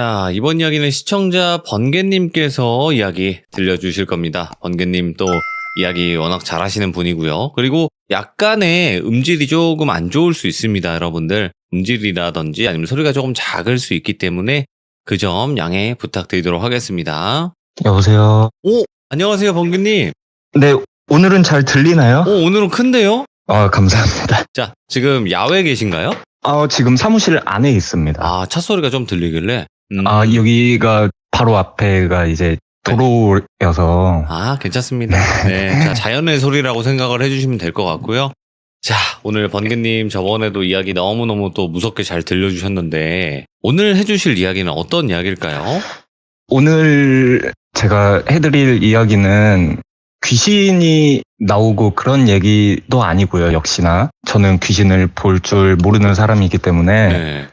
자, 이번 이야기는 시청자 번개님께서 이야기 들려주실 겁니다. 번개님 또 이야기 워낙 잘하시는 분이고요. 그리고 약간의 음질이 조금 안 좋을 수 있습니다, 여러분들. 음질이라든지 아니면 소리가 조금 작을 수 있기 때문에 그 점 양해 부탁드리도록 하겠습니다. 여보세요. 오, 안녕하세요, 번개님. 네, 오늘은 잘 들리나요? 오늘은 큰데요? 감사합니다. 자, 지금 야외에 계신가요? 지금 사무실 안에 있습니다. 차 소리가 좀 들리길래. 여기가 바로 앞에가 이제 도로여서. 괜찮습니다. 네. 자, 자연의 소리라고 생각을 해주시면 될 것 같고요. 자, 오늘 번개님 저번에도 이야기 너무너무 또 무섭게 잘 들려주셨는데, 오늘 해주실 이야기는 어떤 이야기일까요? 오늘 제가 해드릴 이야기는 귀신이 나오고 그런 얘기도 아니고요, 역시나. 저는 귀신을 볼 줄 모르는 사람이기 때문에. 네.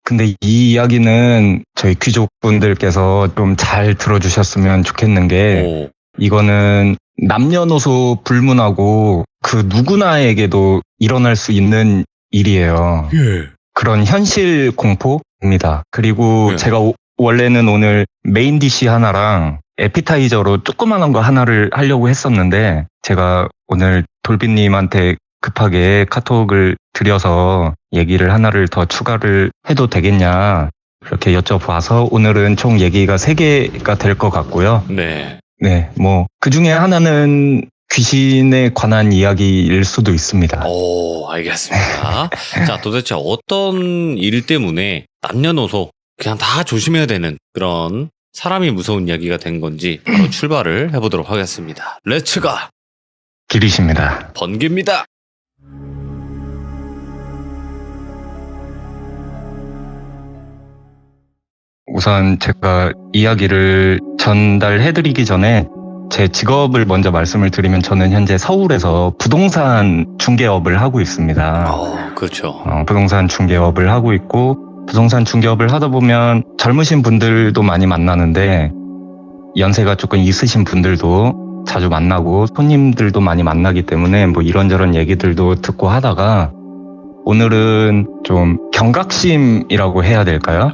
근데 이 이야기는 저희 귀족분들께서 좀 잘 들어주셨으면 좋겠는 게, 이거는 남녀노소 불문하고 그 누구나에게도 일어날 수 있는 일이에요. 예. 그런 현실 공포입니다. 그리고 제가 원래는 오늘 메인 디시 하나랑 에피타이저로 조그만한 거 하나를 하려고 했었는데, 제가 오늘 돌비님한테 급하게 카톡을 드려서 얘기를 하나를 더 추가를 해도 되겠냐 그렇게 여쭤봐서 오늘은 총 얘기가 3개가 될 것 같고요. 네. 네, 그 중에 하나는 귀신에 관한 이야기일 수도 있습니다. 알겠습니다. 자, 도대체 어떤 일 때문에 남녀노소 그냥 다 조심해야 되는 그런 사람이 무서운 이야기가 된 건지 바로 출발을 해보도록 하겠습니다. 렛츠가! 길이십니다. 번개입니다. 우선 제가 이야기를 전달해드리기 전에 제 직업을 먼저 말씀을 드리면 저는 현재 서울에서 부동산 중개업을 하고 있습니다. 그렇죠. 부동산 중개업을 하고 있고, 부동산 중개업을 하다 보면 젊으신 분들도 많이 만나는데 연세가 조금 있으신 분들도 자주 만나고 손님들도 많이 만나기 때문에 이런저런 얘기들도 듣고 하다가 오늘은 좀 경각심이라고 해야 될까요?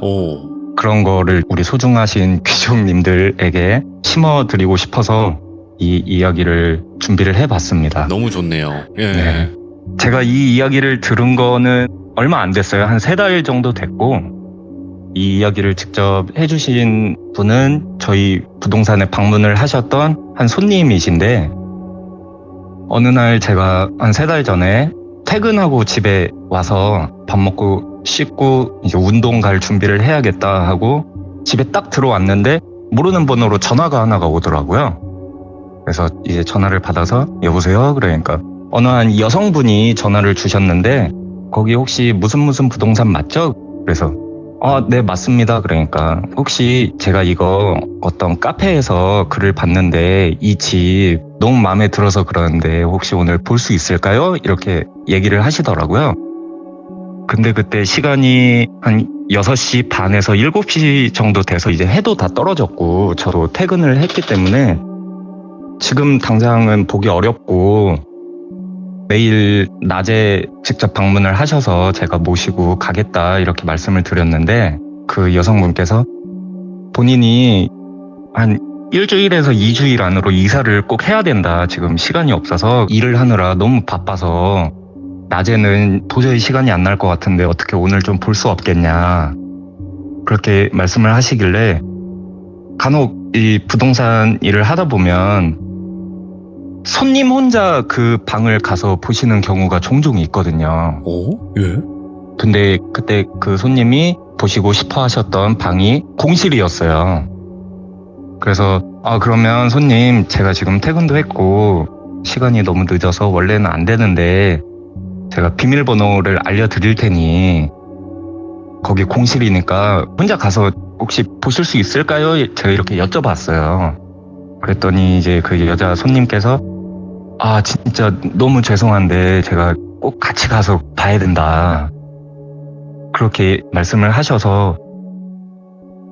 그런 거를 우리 소중하신 귀족님들에게 심어드리고 싶어서 이 이야기를 준비를 해봤습니다. 너무 좋네요. 예. 네. 제가 이 이야기를 들은 거는 얼마 안 됐어요. 한 3달 정도 됐고, 이 이야기를 직접 해주신 분은 저희 부동산에 방문을 하셨던 한 손님이신데, 어느 날 제가 한 3달 전에 퇴근하고 집에 와서 밥 먹고 씻고 이제 운동 갈 준비를 해야겠다 하고 집에 딱 들어왔는데 모르는 번호로 전화가 하나가 오더라고요. 그래서 이제 전화를 받아서 여보세요? 그러니까 어느 한 여성분이 전화를 주셨는데, 거기 혹시 무슨 부동산 맞죠? 그래서 네, 맞습니다. 그러니까 혹시 제가 이거 어떤 카페에서 글을 봤는데 이 집 너무 마음에 들어서 그러는데 혹시 오늘 볼 수 있을까요? 이렇게 얘기를 하시더라고요. 근데 그때 시간이 한 6시 반에서 7시 정도 돼서 이제 해도 다 떨어졌고 저도 퇴근을 했기 때문에 지금 당장은 보기 어렵고 매일 낮에 직접 방문을 하셔서 제가 모시고 가겠다 이렇게 말씀을 드렸는데, 그 여성분께서 본인이 한 일주일에서 2주일 안으로 이사를 꼭 해야 된다. 지금 시간이 없어서 일을 하느라 너무 바빠서 낮에는 도저히 시간이 안 날 것 같은데 어떻게 오늘 좀 볼 수 없겠냐. 그렇게 말씀을 하시길래, 간혹 이 부동산 일을 하다 보면 손님 혼자 그 방을 가서 보시는 경우가 종종 있거든요. 예. 근데 그때 그 손님이 보시고 싶어 하셨던 방이 공실이었어요. 그래서 그러면 손님, 제가 지금 퇴근도 했고 시간이 너무 늦어서 원래는 안 되는데 제가 비밀번호를 알려드릴 테니 거기 공실이니까 혼자 가서 혹시 보실 수 있을까요? 제가 이렇게 여쭤봤어요. 그랬더니 이제 그 여자 손님께서 진짜 너무 죄송한데 제가 꼭 같이 가서 봐야 된다. 그렇게 말씀을 하셔서,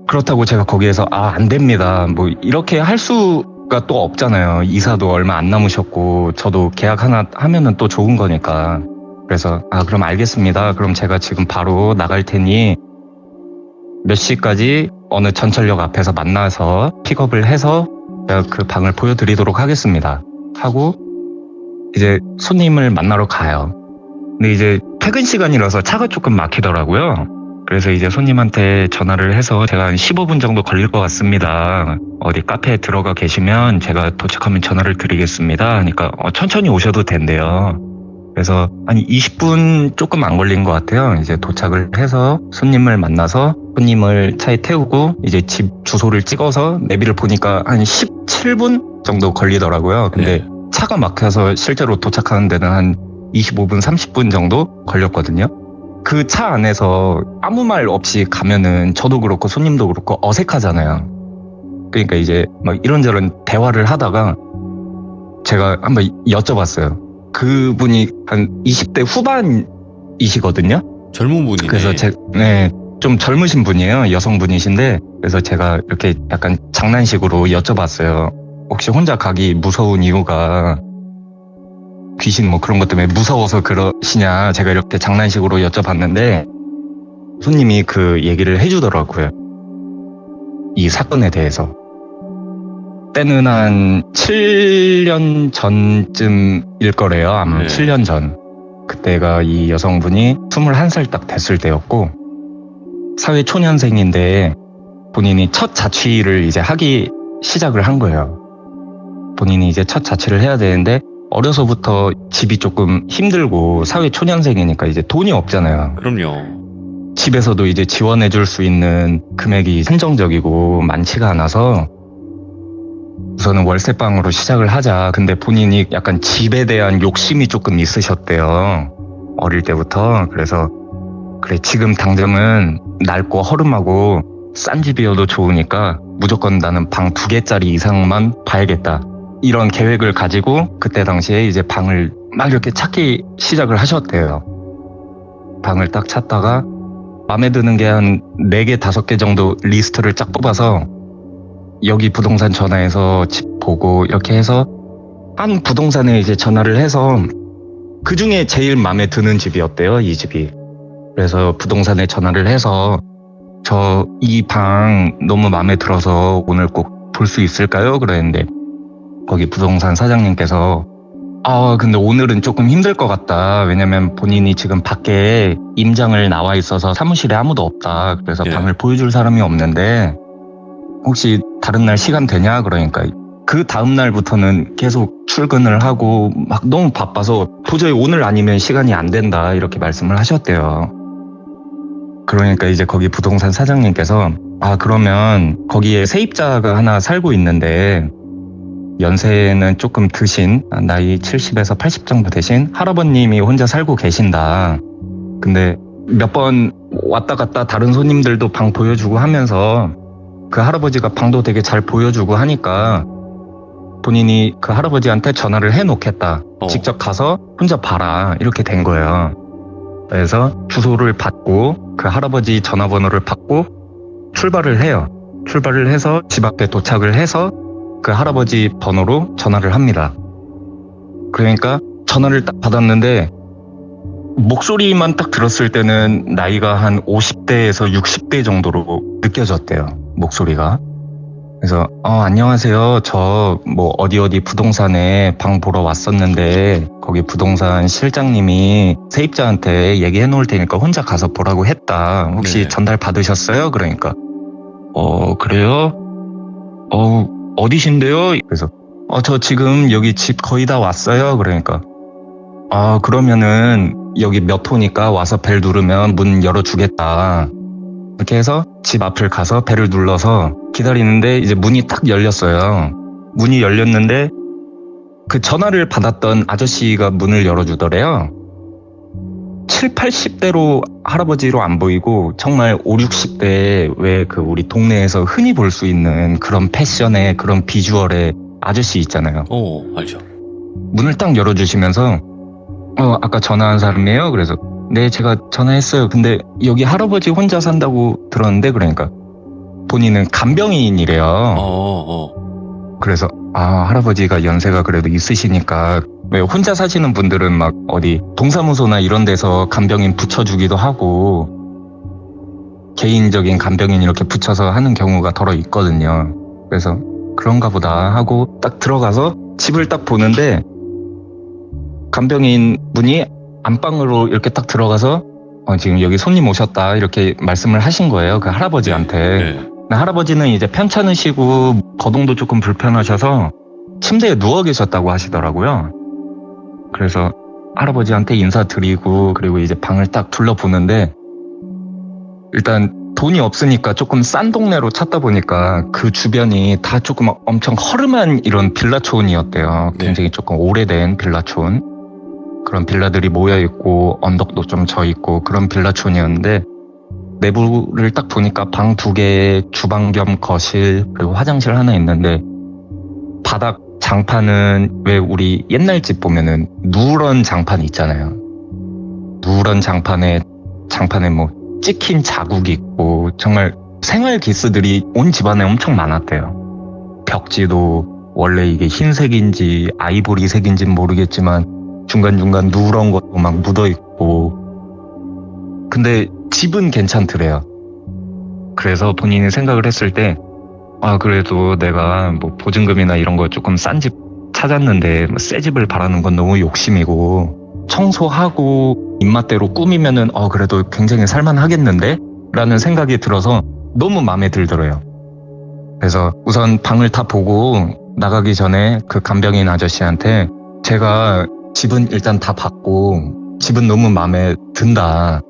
그렇다고 제가 거기에서 안 됩니다. 이렇게 할 수가 또 없잖아요. 이사도 얼마 안 남으셨고 저도 계약 하나 하면은 또 좋은 거니까. 그래서 그럼 알겠습니다. 그럼 제가 지금 바로 나갈 테니 몇 시까지 어느 전철역 앞에서 만나서 픽업을 해서 제가 그 방을 보여드리도록 하겠습니다 하고 이제 손님을 만나러 가요. 근데 이제 퇴근 시간이라서 차가 조금 막히더라고요. 그래서 이제 손님한테 전화를 해서 제가 한 15분 정도 걸릴 것 같습니다. 어디 카페에 들어가 계시면 제가 도착하면 전화를 드리겠습니다. 하니까 천천히 오셔도 된대요. 그래서 한 20분 조금 안 걸린 것 같아요. 이제 도착을 해서 손님을 만나서 손님을 차에 태우고 이제 집 주소를 찍어서 내비를 보니까 한 17분 정도 걸리더라고요. 근데 차가 막혀서 실제로 도착하는 데는 한 25분, 30분 정도 걸렸거든요. 그 차 안에서 아무 말 없이 가면은 저도 그렇고 손님도 그렇고 어색하잖아요. 그러니까 이제 막 이런저런 대화를 하다가 제가 한번 여쭤봤어요. 그분이 한 20대 후반이시거든요. 젊은 분이네. 그래서 좀 젊으신 분이에요. 여성분이신데 그래서 제가 이렇게 약간 장난식으로 여쭤봤어요. 혹시 혼자 가기 무서운 이유가 귀신 뭐 그런 것 때문에 무서워서 그러시냐 제가 이렇게 장난식으로 여쭤봤는데 손님이 그 얘기를 해주더라고요. 이 사건에 대해서. 때는 한 7년 전쯤일 거래요. 아마 7년 전. 그때가 이 여성분이 21살 딱 됐을 때였고 사회 초년생인데 본인이 첫 자취를 이제 하기 시작을 한 거예요. 본인이 이제 첫 자취를 해야 되는데 어려서부터 집이 조금 힘들고 사회 초년생이니까 이제 돈이 없잖아요. 그럼요. 집에서도 이제 지원해 줄 수 있는 금액이 한정적이고 많지가 않아서 우선은 월세방으로 시작을 하자. 근데 본인이 약간 집에 대한 욕심이 조금 있으셨대요. 어릴 때부터. 그래서 그래 지금 당장은 낡고 허름하고 싼 집이어도 좋으니까 무조건 나는 방 2개짜리 이상만 봐야겠다. 이런 계획을 가지고 그때 당시에 이제 방을 막 이렇게 찾기 시작을 하셨대요. 방을 딱 찾다가 마음에 드는 게 한 4개, 5개 정도 리스트를 쫙 뽑아서 여기 부동산 전화해서 집 보고 이렇게 해서 한 부동산에 이제 전화를 해서 그 중에 제일 마음에 드는 집이었대요, 이 집이. 그래서 부동산에 전화를 해서 저 이 방 너무 마음에 들어서 오늘 꼭 볼 수 있을까요? 그랬는데 거기 부동산 사장님께서 근데 오늘은 조금 힘들 것 같다. 왜냐면 본인이 지금 밖에 임장을 나와 있어서 사무실에 아무도 없다. 그래서 방을 보여줄 사람이 없는데 혹시 다른 날 시간 되냐? 그러니까 그 다음 날부터는 계속 출근을 하고 막 너무 바빠서 도저히 오늘 아니면 시간이 안 된다. 이렇게 말씀을 하셨대요. 그러니까 이제 거기 부동산 사장님께서 그러면 거기에 세입자가 하나 살고 있는데 연세는 조금 드신 나이 70에서 80 정도 되신 할아버님이 혼자 살고 계신다. 근데 몇 번 왔다 갔다 다른 손님들도 방 보여주고 하면서 그 할아버지가 방도 되게 잘 보여주고 하니까 본인이 그 할아버지한테 전화를 해놓겠다. 직접 가서 혼자 봐라. 이렇게 된 거예요. 그래서 주소를 받고 그 할아버지 전화번호를 받고 출발을 해요. 출발을 해서 집 앞에 도착을 해서 그 할아버지 번호로 전화를 합니다. 그러니까 전화를 딱 받았는데 목소리만 딱 들었을 때는 나이가 한 50대에서 60대 정도로 느껴졌대요. 목소리가. 그래서 안녕하세요. 저 뭐 어디 부동산에 방 보러 왔었는데 거기 부동산 실장님이 세입자한테 얘기해 놓을 테니까 혼자 가서 보라고 했다. 혹시 전달 받으셨어요? 그러니까 그래요? 어디신데요? 그래서 저 지금 여기 집 거의 다 왔어요. 그러니까 그러면은 여기 몇 호니까 와서 벨 누르면 문 열어주겠다. 이렇게 해서 집 앞을 가서 벨을 눌러서 기다리는데 이제 문이 딱 열렸어요. 문이 열렸는데 그 전화를 받았던 아저씨가 문을 열어주더래요. 7, 80대로 할아버지로 안 보이고 정말 5, 60대 왜 그 우리 동네에서 흔히 볼 수 있는 그런 패션의 그런 비주얼의 아저씨 있잖아요. 알죠. 문을 딱 열어주시면서 아까 전화한 사람이에요? 그래서 네, 제가 전화했어요. 근데 여기 할아버지 혼자 산다고 들었는데 그러니까 본인은 간병인이래요. 그래서 할아버지가 연세가 그래도 있으시니까 왜 혼자 사시는 분들은 막 어디 동사무소나 이런 데서 간병인 붙여주기도 하고 개인적인 간병인 이렇게 붙여서 하는 경우가 더러 있거든요. 그래서 그런가 보다 하고 딱 들어가서 집을 딱 보는데 간병인 분이 안방으로 이렇게 딱 들어가서 지금 여기 손님 오셨다 이렇게 말씀을 하신 거예요. 그 할아버지한테. 네. 근데 할아버지는 이제 편찮으시고 거동도 조금 불편하셔서 침대에 누워 계셨다고 하시더라고요. 그래서 할아버지한테 인사드리고 그리고 이제 방을 딱 둘러보는데 일단 돈이 없으니까 조금 싼 동네로 찾다 보니까 그 주변이 다 조금 엄청 허름한 이런 빌라촌이었대요. 굉장히 조금 오래된 빌라촌. 그런 빌라들이 모여있고 언덕도 좀 져있고 그런 빌라촌이었는데 내부를 딱 보니까 방 2개, 주방 겸 거실, 그리고 화장실 하나 있는데 바닥 장판은 왜 우리 옛날 집 보면은 누런 장판 있잖아요. 누런 장판에 뭐 찍힌 자국이 있고 정말 생활 기스들이 온 집안에 엄청 많았대요. 벽지도 원래 이게 흰색인지 아이보리색인지는 모르겠지만 중간중간 누런 것도 막 묻어있고 근데 집은 괜찮더래요. 그래서 본인이 생각을 했을 때 그래도 내가 뭐 보증금이나 이런 거 조금 싼 집 찾았는데 새 집을 바라는 건 너무 욕심이고 청소하고 입맛대로 꾸미면은 그래도 굉장히 살만하겠는데? 라는 생각이 들어서 너무 마음에 들더래요. 그래서 우선 방을 다 보고 나가기 전에 그 간병인 아저씨한테 제가 집은 일단 다 봤고 집은 너무 마음에 든다.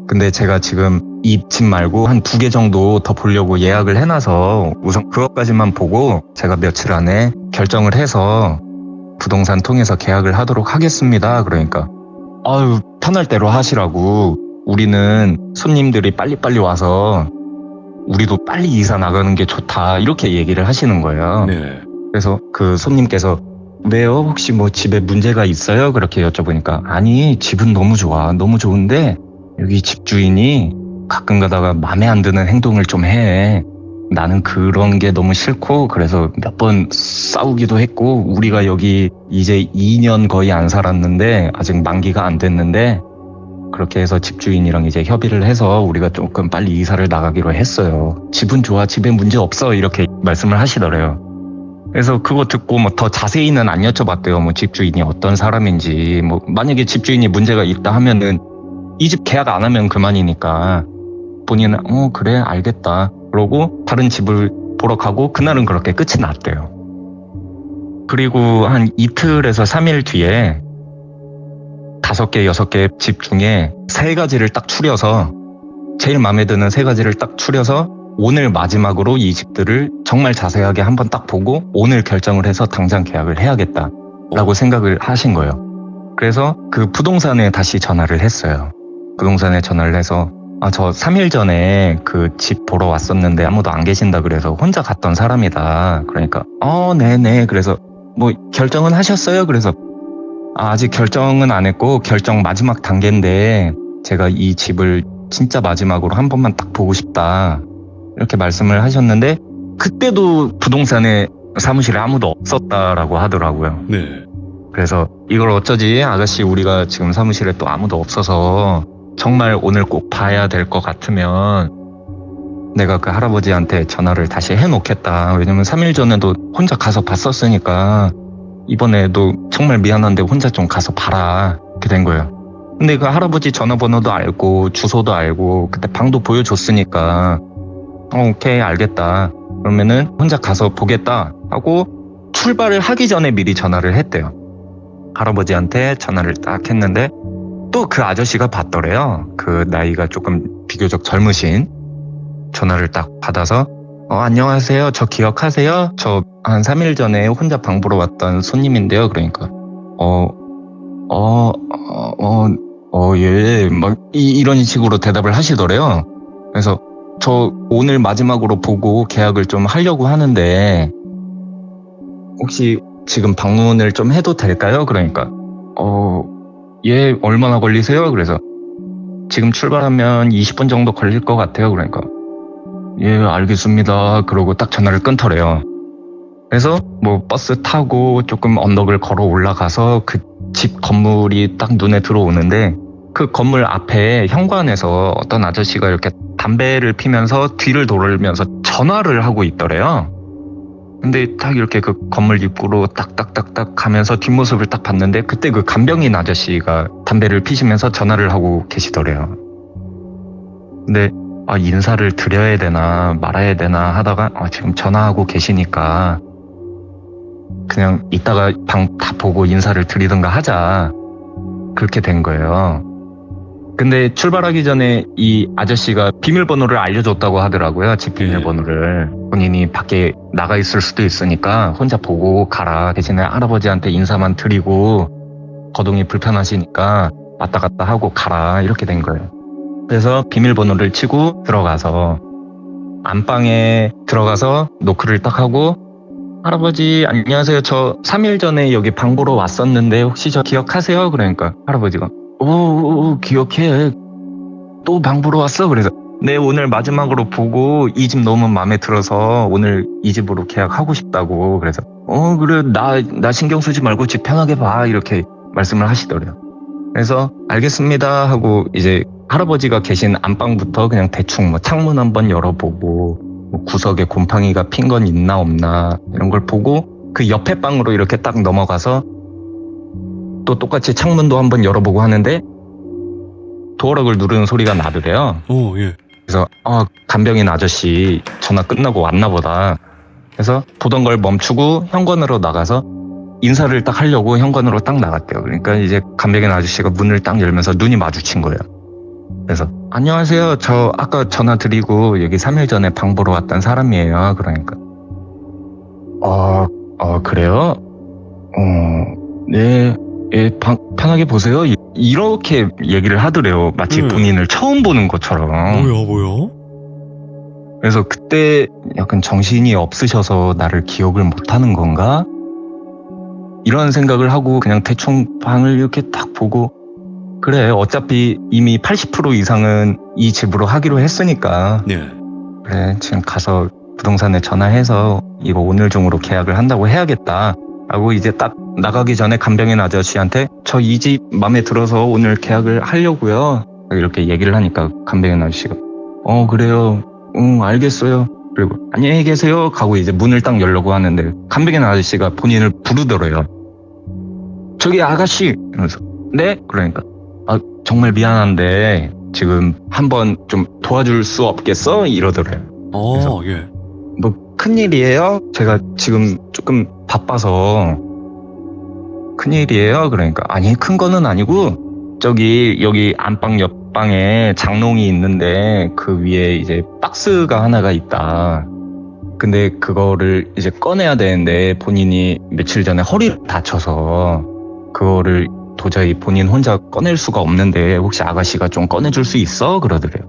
근데 제가 지금 이 집 말고 한 2개 정도 더 보려고 예약을 해놔서 우선 그것까지만 보고 제가 며칠 안에 결정을 해서 부동산 통해서 계약을 하도록 하겠습니다. 그러니까 편할 대로 하시라고 우리는 손님들이 빨리빨리 와서 우리도 빨리 이사 나가는 게 좋다 이렇게 얘기를 하시는 거예요. 네. 그래서 그 손님께서 왜요? 혹시 뭐 집에 문제가 있어요? 그렇게 여쭤보니까 아니 집은 너무 좋아. 너무 좋은데 여기 집주인이 가끔 가다가 마음에 안 드는 행동을 좀 해. 나는 그런 게 너무 싫고 그래서 몇 번 싸우기도 했고 우리가 여기 이제 2년 거의 안 살았는데 아직 만기가 안 됐는데 그렇게 해서 집주인이랑 이제 협의를 해서 우리가 조금 빨리 이사를 나가기로 했어요. 집은 좋아. 집에 문제 없어. 이렇게 말씀을 하시더래요. 그래서 그거 듣고 뭐 더 자세히는 안 여쭤봤대요. 뭐 집주인이 어떤 사람인지 뭐 만약에 집주인이 문제가 있다 하면은 이 집 계약 안 하면 그만이니까 본인은 그래 알겠다 그러고 다른 집을 보러 가고 그날은 그렇게 끝이 났대요. 그리고 한 이틀에서 3일 뒤에 5개, 6개 집 중에 3가지를 딱 추려서 제일 마음에 드는 3가지를 딱 추려서 오늘 마지막으로 이 집들을 정말 자세하게 한번 딱 보고 오늘 결정을 해서 당장 계약을 해야겠다라고 생각을 하신 거예요. 그래서 그 부동산에 다시 전화를 했어요. 부동산에 전화를 해서 저 3일 전에 그 집 보러 왔었는데 아무도 안 계신다 그래서 혼자 갔던 사람이다. 그러니까 네네. 그래서 뭐 결정은 하셨어요? 그래서 아직 결정은 안 했고 결정 마지막 단계인데 제가 이 집을 진짜 마지막으로 한 번만 딱 보고 싶다. 이렇게 말씀을 하셨는데 그때도 부동산에 사무실에 아무도 없었다라고 하더라고요. 네. 그래서 이걸 어쩌지? 아저씨 우리가 지금 사무실에 또 아무도 없어서 정말 오늘 꼭 봐야 될 것 같으면 내가 그 할아버지한테 전화를 다시 해놓겠다. 왜냐면 3일 전에도 혼자 가서 봤었으니까 이번에도 정말 미안한데 혼자 좀 가서 봐라. 이렇게 된 거예요. 근데 그 할아버지 전화번호도 알고 주소도 알고 그때 방도 보여줬으니까 오케이 알겠다. 그러면은 혼자 가서 보겠다 하고 출발을 하기 전에 미리 전화를 했대요. 할아버지한테 전화를 딱 했는데 또 그 아저씨가 받더래요. 그 나이가 조금 비교적 젊으신 전화를 딱 받아서 안녕하세요. 저 기억하세요? 저 한 3일 전에 혼자 방 보러 왔던 손님인데요. 그러니까 예. 막 이런 식으로 대답을 하시더래요. 그래서 저 오늘 마지막으로 보고 계약을 좀 하려고 하는데 혹시 지금 방문을 좀 해도 될까요? 그러니까 예, 얼마나 걸리세요? 그래서 지금 출발하면 20분 정도 걸릴 것 같아요. 그러니까 예, 알겠습니다. 그러고 딱 전화를 끊더래요. 그래서 뭐 버스 타고 조금 언덕을 걸어 올라가서 그 집 건물이 딱 눈에 들어오는데 그 건물 앞에 현관에서 어떤 아저씨가 이렇게 담배를 피면서 뒤를 돌면서 전화를 하고 있더래요. 근데 딱 이렇게 그 건물 입구로 딱딱딱딱 가면서 뒷모습을 딱 봤는데 그때 그 간병인 아저씨가 담배를 피시면서 전화를 하고 계시더래요. 근데 인사를 드려야 되나 말아야 되나 하다가 지금 전화하고 계시니까 그냥 이따가 방 다 보고 인사를 드리든가 하자. 그렇게 된 거예요. 근데 출발하기 전에 이 아저씨가 비밀번호를 알려줬다고 하더라고요. 집 비밀번호를. 본인이 밖에 나가 있을 수도 있으니까 혼자 보고 가라. 대신에 할아버지한테 인사만 드리고 거동이 불편하시니까 왔다 갔다 하고 가라. 이렇게 된 거예요. 그래서 비밀번호를 치고 들어가서 안방에 들어가서 노크를 딱 하고 할아버지 안녕하세요. 저 3일 전에 여기 방 보러 왔었는데 혹시 저 기억하세요? 그러니까 할아버지가 오 기억해. 또 방 보러 왔어? 그래서 네 오늘 마지막으로 보고 이 집 너무 마음에 들어서 오늘 이 집으로 계약하고 싶다고. 그래서 그래 나 신경 쓰지 말고 집 편하게 봐 이렇게 말씀을 하시더래요. 그래서 알겠습니다 하고 이제 할아버지가 계신 안방부터 그냥 대충 뭐 창문 한번 열어보고 뭐 구석에 곰팡이가 핀 건 있나 없나 이런 걸 보고 그 옆에 방으로 이렇게 딱 넘어가서 또 똑같이 창문도 한번 열어보고 하는데 도어락을 누르는 소리가 나더래요. 예. 그래서 간병인 아저씨 전화 끝나고 왔나 보다. 그래서 보던 걸 멈추고 현관으로 나가서 인사를 딱 하려고 현관으로 딱 나갔대요. 그러니까 이제 간병인 아저씨가 문을 딱 열면서 눈이 마주친 거예요. 그래서 안녕하세요. 저 아까 전화 드리고 여기 3일 전에 방 보러 왔던 사람이에요. 그러니까 그래요? 네. 예, 방 편하게 보세요. 이렇게 얘기를 하더래요. 마치 본인을 처음 보는 것처럼. 뭐야? 그래서 그때 약간 정신이 없으셔서 나를 기억을 못하는 건가? 이런 생각을 하고 그냥 대충 방을 이렇게 딱 보고 그래 어차피 이미 80% 이상은 이 집으로 하기로 했으니까 네. 그래 지금 가서 부동산에 전화해서 이거 오늘 중으로 계약을 한다고 해야겠다 하고 이제 딱 나가기 전에 간병인 아저씨한테 저 이 집 마음에 들어서 오늘 계약을 하려고요 이렇게 얘기를 하니까 간병인 아저씨가 그래요 알겠어요 그리고 안녕히 계세요 하고 이제 문을 딱 열려고 하는데 간병인 아저씨가 본인을 부르더래요. 저기 아가씨 이러면서 네? 그러니까 정말 미안한데 지금 한번 좀 도와줄 수 없겠어? 이러더래요. 그래서 예. 뭐 큰일이에요? 제가 지금 조금 바빠서 큰일이에요? 그러니까 아니 큰 거는 아니고 저기 여기 안방 옆방에 장롱이 있는데 그 위에 이제 박스가 하나가 있다. 근데 그거를 이제 꺼내야 되는데 본인이 며칠 전에 허리를 다쳐서 그거를 도저히 본인 혼자 꺼낼 수가 없는데 혹시 아가씨가 좀 꺼내줄 수 있어? 그러더래요.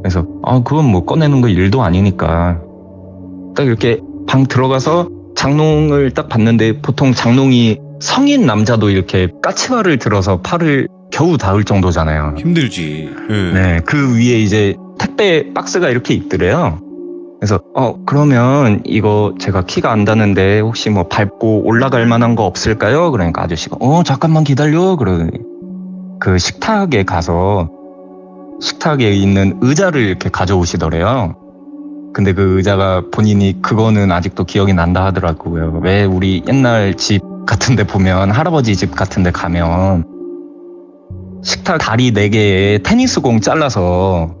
그래서 그건 뭐 꺼내는 거 일도 아니니까 딱 이렇게 방 들어가서 장롱을 딱 봤는데 보통 장롱이 성인 남자도 이렇게 까치발을 들어서 팔을 겨우 닿을 정도잖아요. 힘들지. 네, 그 위에 이제 택배 박스가 이렇게 있더래요. 그래서 그러면 이거 제가 키가 안 닿는데 혹시 뭐 밟고 올라갈 만한 거 없을까요? 그러니까 아저씨가 잠깐만 기다려. 그러더니 그 식탁에 가서 식탁에 있는 의자를 이렇게 가져오시더래요. 근데 그 의자가 본인이 그거는 아직도 기억이 난다 하더라고요. 왜 우리 옛날 집 같은 데 보면 할아버지 집 같은 데 가면 식탁 다리 4개에 테니스공 잘라서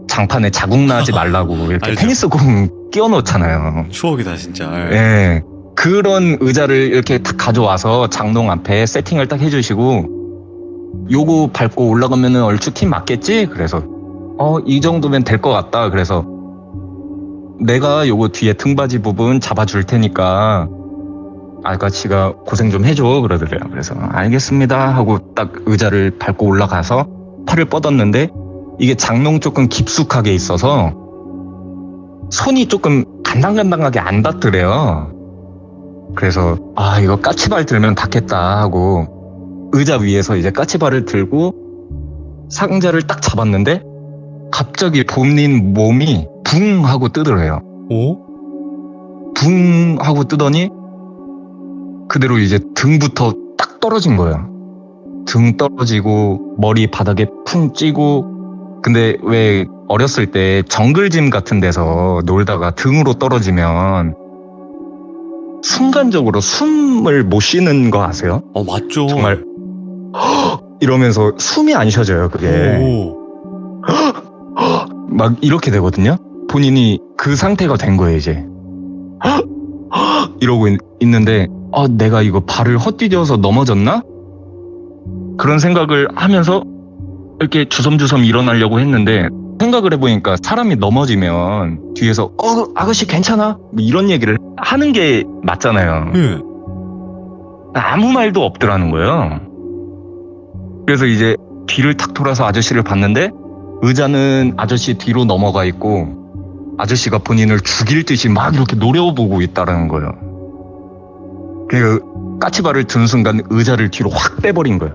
장판에 자국 나지 말라고 이렇게 알죠. 테니스공 끼워 놓잖아요. 추억이다 진짜. 예. 그런 의자를 이렇게 딱 가져와서 장롱 앞에 세팅을 딱 해주시고 요거 밟고 올라가면은 얼추 키 맞겠지? 그래서 이 정도면 될 것 같다. 그래서 내가 요거 뒤에 등받이 부분 잡아줄 테니까 아가씨가 고생 좀 해줘 그러더래요. 그래서 알겠습니다 하고 딱 의자를 밟고 올라가서 팔을 뻗었는데 이게 장롱 조금 깊숙하게 있어서 손이 조금 간당간당하게 안 닿더래요. 그래서 이거 까치발 들면 닿겠다 하고 의자 위에서 이제 까치발을 들고 상자를 딱 잡았는데 갑자기 본인 몸이 붕 하고 뜨더래요. 붕 하고 뜨더니 그대로 이제 등부터 딱 떨어진 거예요. 등 떨어지고 머리 바닥에 쿵 찌고 근데 왜 어렸을 때 정글짐 같은 데서 놀다가 등으로 떨어지면 순간적으로 숨을 못 쉬는 거 아세요? 맞죠. 정말 이러면서 숨이 안 쉬어져요, 그게. 오. 막 이렇게 되거든요. 본인이 그 상태가 된 거예요, 이제. 이러고 있는데 내가 이거 발을 헛디뎌서 넘어졌나? 그런 생각을 하면서 이렇게 주섬주섬 일어나려고 했는데 생각을 해보니까 사람이 넘어지면 뒤에서 아가씨 괜찮아? 뭐 이런 얘기를 하는 게 맞잖아요. 예. 아무 말도 없더라는 거예요. 그래서 이제 뒤를 탁 돌아서 아저씨를 봤는데 의자는 아저씨 뒤로 넘어가 있고 아저씨가 본인을 죽일 듯이 막 이렇게 노려보고 있다라는 거예요. 그러니까 까치발을 든 순간 의자를 뒤로 확 빼버린 거예요.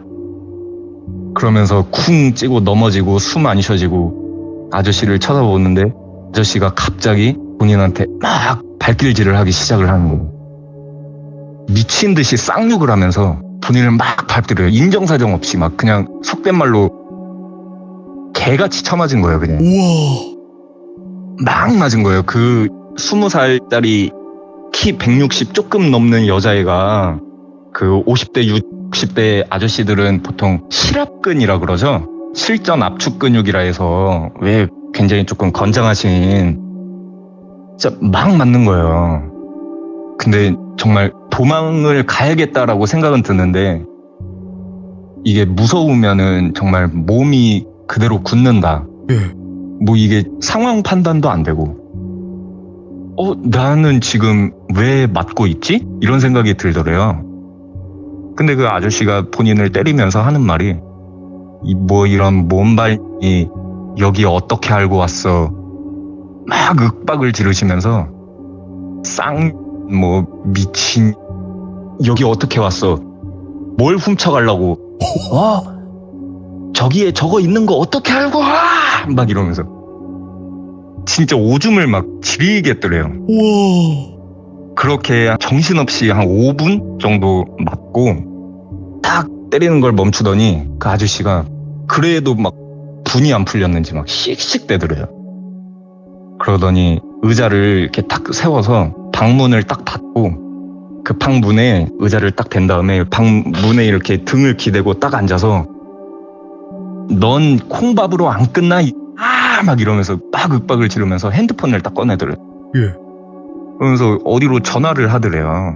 그러면서 쿵 찌고 넘어지고 숨 안 쉬어지고 아저씨를 쳐다보는데 아저씨가 갑자기 본인한테 막 발길질을 하기 시작을 하는 거예요. 미친 듯이 쌍욕을 하면서 본인을 막 밟더래요. 인정사정 없이 막 그냥 속된 말로 개같이 쳐맞은 거예요, 그냥. 우와. 막 맞은 거예요. 그 20살짜리 키 160 조금 넘는 여자애가 그 50대, 60대 아저씨들은 보통 실압근이라 그러죠. 실전 압축 근육이라 해서 왜 굉장히 조금 건장하신 진짜 막 맞는 거예요. 근데 정말 도망을 가야겠다라고 생각은 드는데 이게 무서우면은 정말 몸이 그대로 굳는다. 예. 뭐 이게 상황 판단도 안 되고 나는 지금 왜 맞고 있지? 이런 생각이 들더래요. 근데 그 아저씨가 본인을 때리면서 하는 말이 이런 몸발이 여기 어떻게 알고 왔어? 막 윽박을 지르시면서 미친 여기 어떻게 왔어? 뭘 훔쳐가려고? 저기에 저거 있는 거 어떻게 알고 와? 막 이러면서 진짜 오줌을 막 지리겠더래요. 우와. 그렇게 정신없이 한 5분 정도 맞고 딱 때리는 걸 멈추더니 그 아저씨가 그래도 막 분이 안 풀렸는지 막 씩씩대더래요. 그러더니 의자를 이렇게 딱 세워서 방문을 딱 닫고 그 방문에 의자를 딱 댄 다음에 방문에 이렇게 등을 기대고 딱 앉아서 넌 콩밥으로 안 끝나? 막 이러면서 막 윽박을 지르면서 핸드폰을 딱 꺼내더래요. 예. 그러면서 어디로 전화를 하더래요.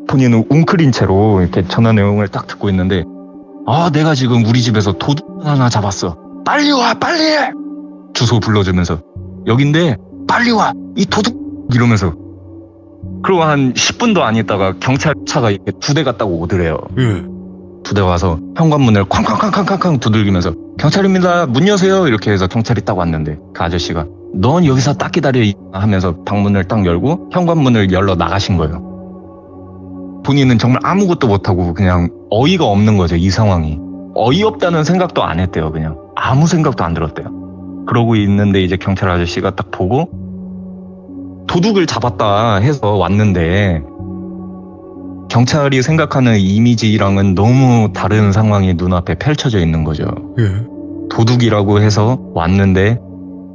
본인은 웅크린 채로 이렇게 전화 내용을 딱 듣고 있는데 내가 지금 우리 집에서 도둑 하나 잡았어. 빨리 와, 빨리! 주소 불러주면서 여긴데 빨리 와, 이 도둑! 이러면서 그리고 한 10분도 안 있다가 경찰차가 이렇게 2대가 딱 오더래요. 예. 2대 와서 현관문을 쾅쾅쾅쾅쾅 두들기면서 경찰입니다, 문 여세요, 이렇게 해서 경찰이 딱 왔는데 그 아저씨가 넌 여기서 딱 기다려 하면서 방문을 딱 열고 현관문을 열러 나가신 거예요. 본인은 정말 아무것도 못하고 그냥 어이가 없는 거죠, 이 상황이. 어이없다는 생각도 안 했대요. 그냥 아무 생각도 안 들었대요. 그러고 있는데 이제 경찰 아저씨가 딱 보고 도둑을 잡았다 해서 왔는데 경찰이 생각하는 이미지랑은 너무 다른 상황이 눈앞에 펼쳐져 있는 거죠. 예. 도둑이라고 해서 왔는데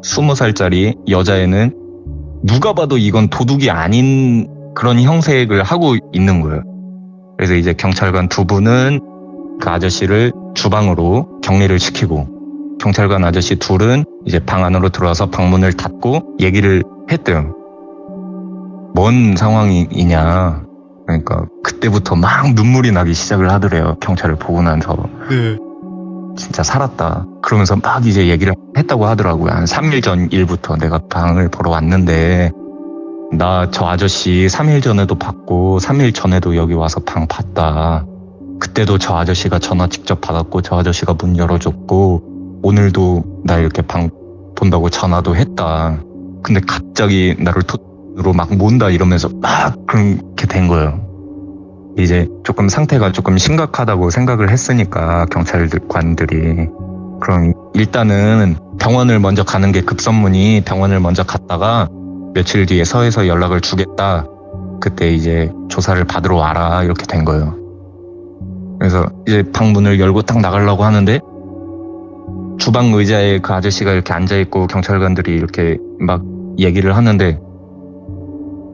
20살짜리 여자애는 누가 봐도 이건 도둑이 아닌 그런 형색을 하고 있는 거예요. 그래서 이제 경찰관 2분은 그 아저씨를 주방으로 격리를 시키고 경찰관 아저씨 2은 이제 방 안으로 들어와서 방문을 닫고 얘기를 했대요. 뭔 상황이냐. 그러니까 그때부터 막 눈물이 나기 시작을 하더래요. 경찰을 보고 나서. 네. 진짜 살았다. 그러면서 막 이제 얘기를 했다고 하더라고요. 한 3일 전 일부터 내가 방을 보러 왔는데 나 저 아저씨 3일 전에도 봤고 3일 전에도 여기 와서 방 봤다. 그때도 저 아저씨가 전화 직접 받았고 저 아저씨가 문 열어줬고 오늘도 나 이렇게 방 본다고 전화도 했다. 근데 갑자기 나를 으로 막 몬다 이러면서 막 그렇게 된 거예요. 이제 조금 상태가 조금 심각하다고 생각을 했으니까 경찰관들이 그럼 일단은 병원을 먼저 가는 게 급선무니 병원을 먼저 갔다가 며칠 뒤에 서해서 연락을 주겠다. 그때 이제 조사를 받으러 와라 이렇게 된 거예요. 그래서 이제 방문을 열고 딱 나가려고 하는데 주방 의자에 그 아저씨가 이렇게 앉아있고 경찰관들이 이렇게 막 얘기를 하는데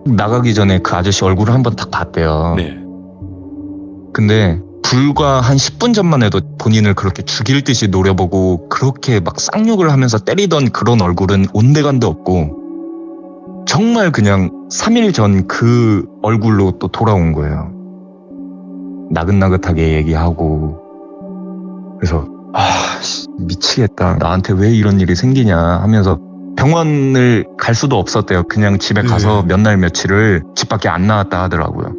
나가기 전에 그 아저씨 얼굴을 한번 딱 봤대요. 네. 근데 불과 한 10분 전만 해도 본인을 그렇게 죽일 듯이 노려보고 그렇게 막 쌍욕을 하면서 때리던 그런 얼굴은 온데간데 없고 정말 그냥 3일 전 그 얼굴로 또 돌아온 거예요. 나긋나긋하게 얘기하고. 그래서 미치겠다. 나한테 왜 이런 일이 생기냐 하면서 병원을 갈 수도 없었대요. 그냥 집에 가서 몇 날 며칠을 집 밖에 안 나왔다 하더라고요.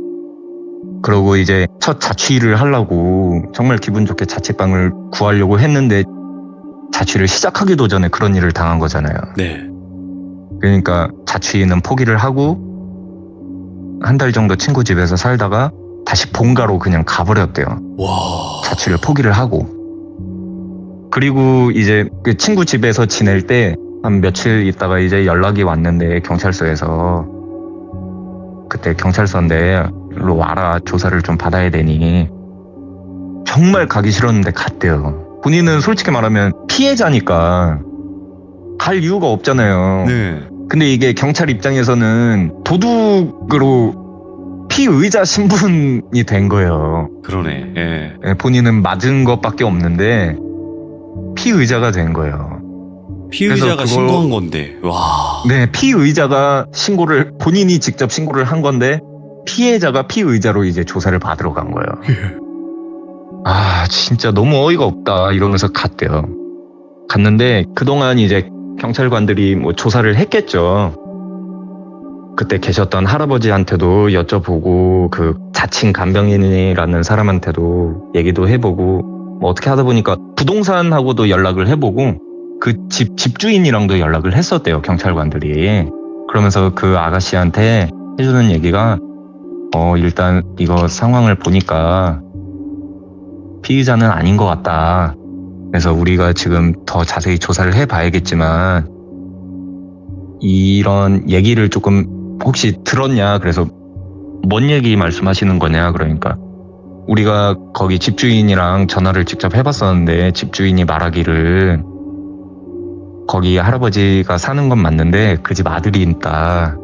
그러고 이제 첫 자취를 하려고 정말 기분 좋게 자취방을 구하려고 했는데 자취를 시작하기도 전에 그런 일을 당한 거잖아요. 네. 그러니까 자취는 포기를 하고 한 달 정도 친구 집에서 살다가 다시 본가로 그냥 가버렸대요. 와. 자취를 포기를 하고. 그리고 이제 그 친구 집에서 지낼 때 한 며칠 있다가 이제 연락이 왔는데 경찰서에서 그때 경찰서인데 일로 와라 조사를 좀 받아야 되니 정말 가기 싫었는데 갔대요. 본인은 솔직히 말하면 피해자니까 갈 이유가 없잖아요. 네. 근데 이게 경찰 입장에서는 도둑으로 피의자 신분이 된 거예요. 그러네. 예. 본인은 맞은 것밖에 없는데 피의자가 된 거예요. 피의자가 그래서 신고한 건데. 와. 네, 피의자가 본인이 직접 신고를 한 건데 피해자가 피의자로 이제 조사를 받으러 간 거예요. 진짜 너무 어이가 없다 이러면서 갔대요. 갔는데 그동안 이제 경찰관들이 뭐 조사를 했겠죠. 그때 계셨던 할아버지한테도 여쭤보고 그 자칭 간병인이라는 사람한테도 얘기도 해보고 뭐 어떻게 하다 보니까 부동산하고도 연락을 해보고 그 집주인이랑도 연락을 했었대요, 경찰관들이. 그러면서 그 아가씨한테 해주는 얘기가 일단 이거 상황을 보니까 피의자는 아닌 것 같다. 그래서 우리가 지금 더 자세히 조사를 해봐야겠지만 이런 얘기를 조금 혹시 들었냐? 그래서 뭔 얘기 말씀하시는 거냐? 그러니까 우리가 거기 집주인이랑 전화를 직접 해봤었는데 집주인이 말하기를 거기 할아버지가 사는 건 맞는데 그 집 아들이 있다.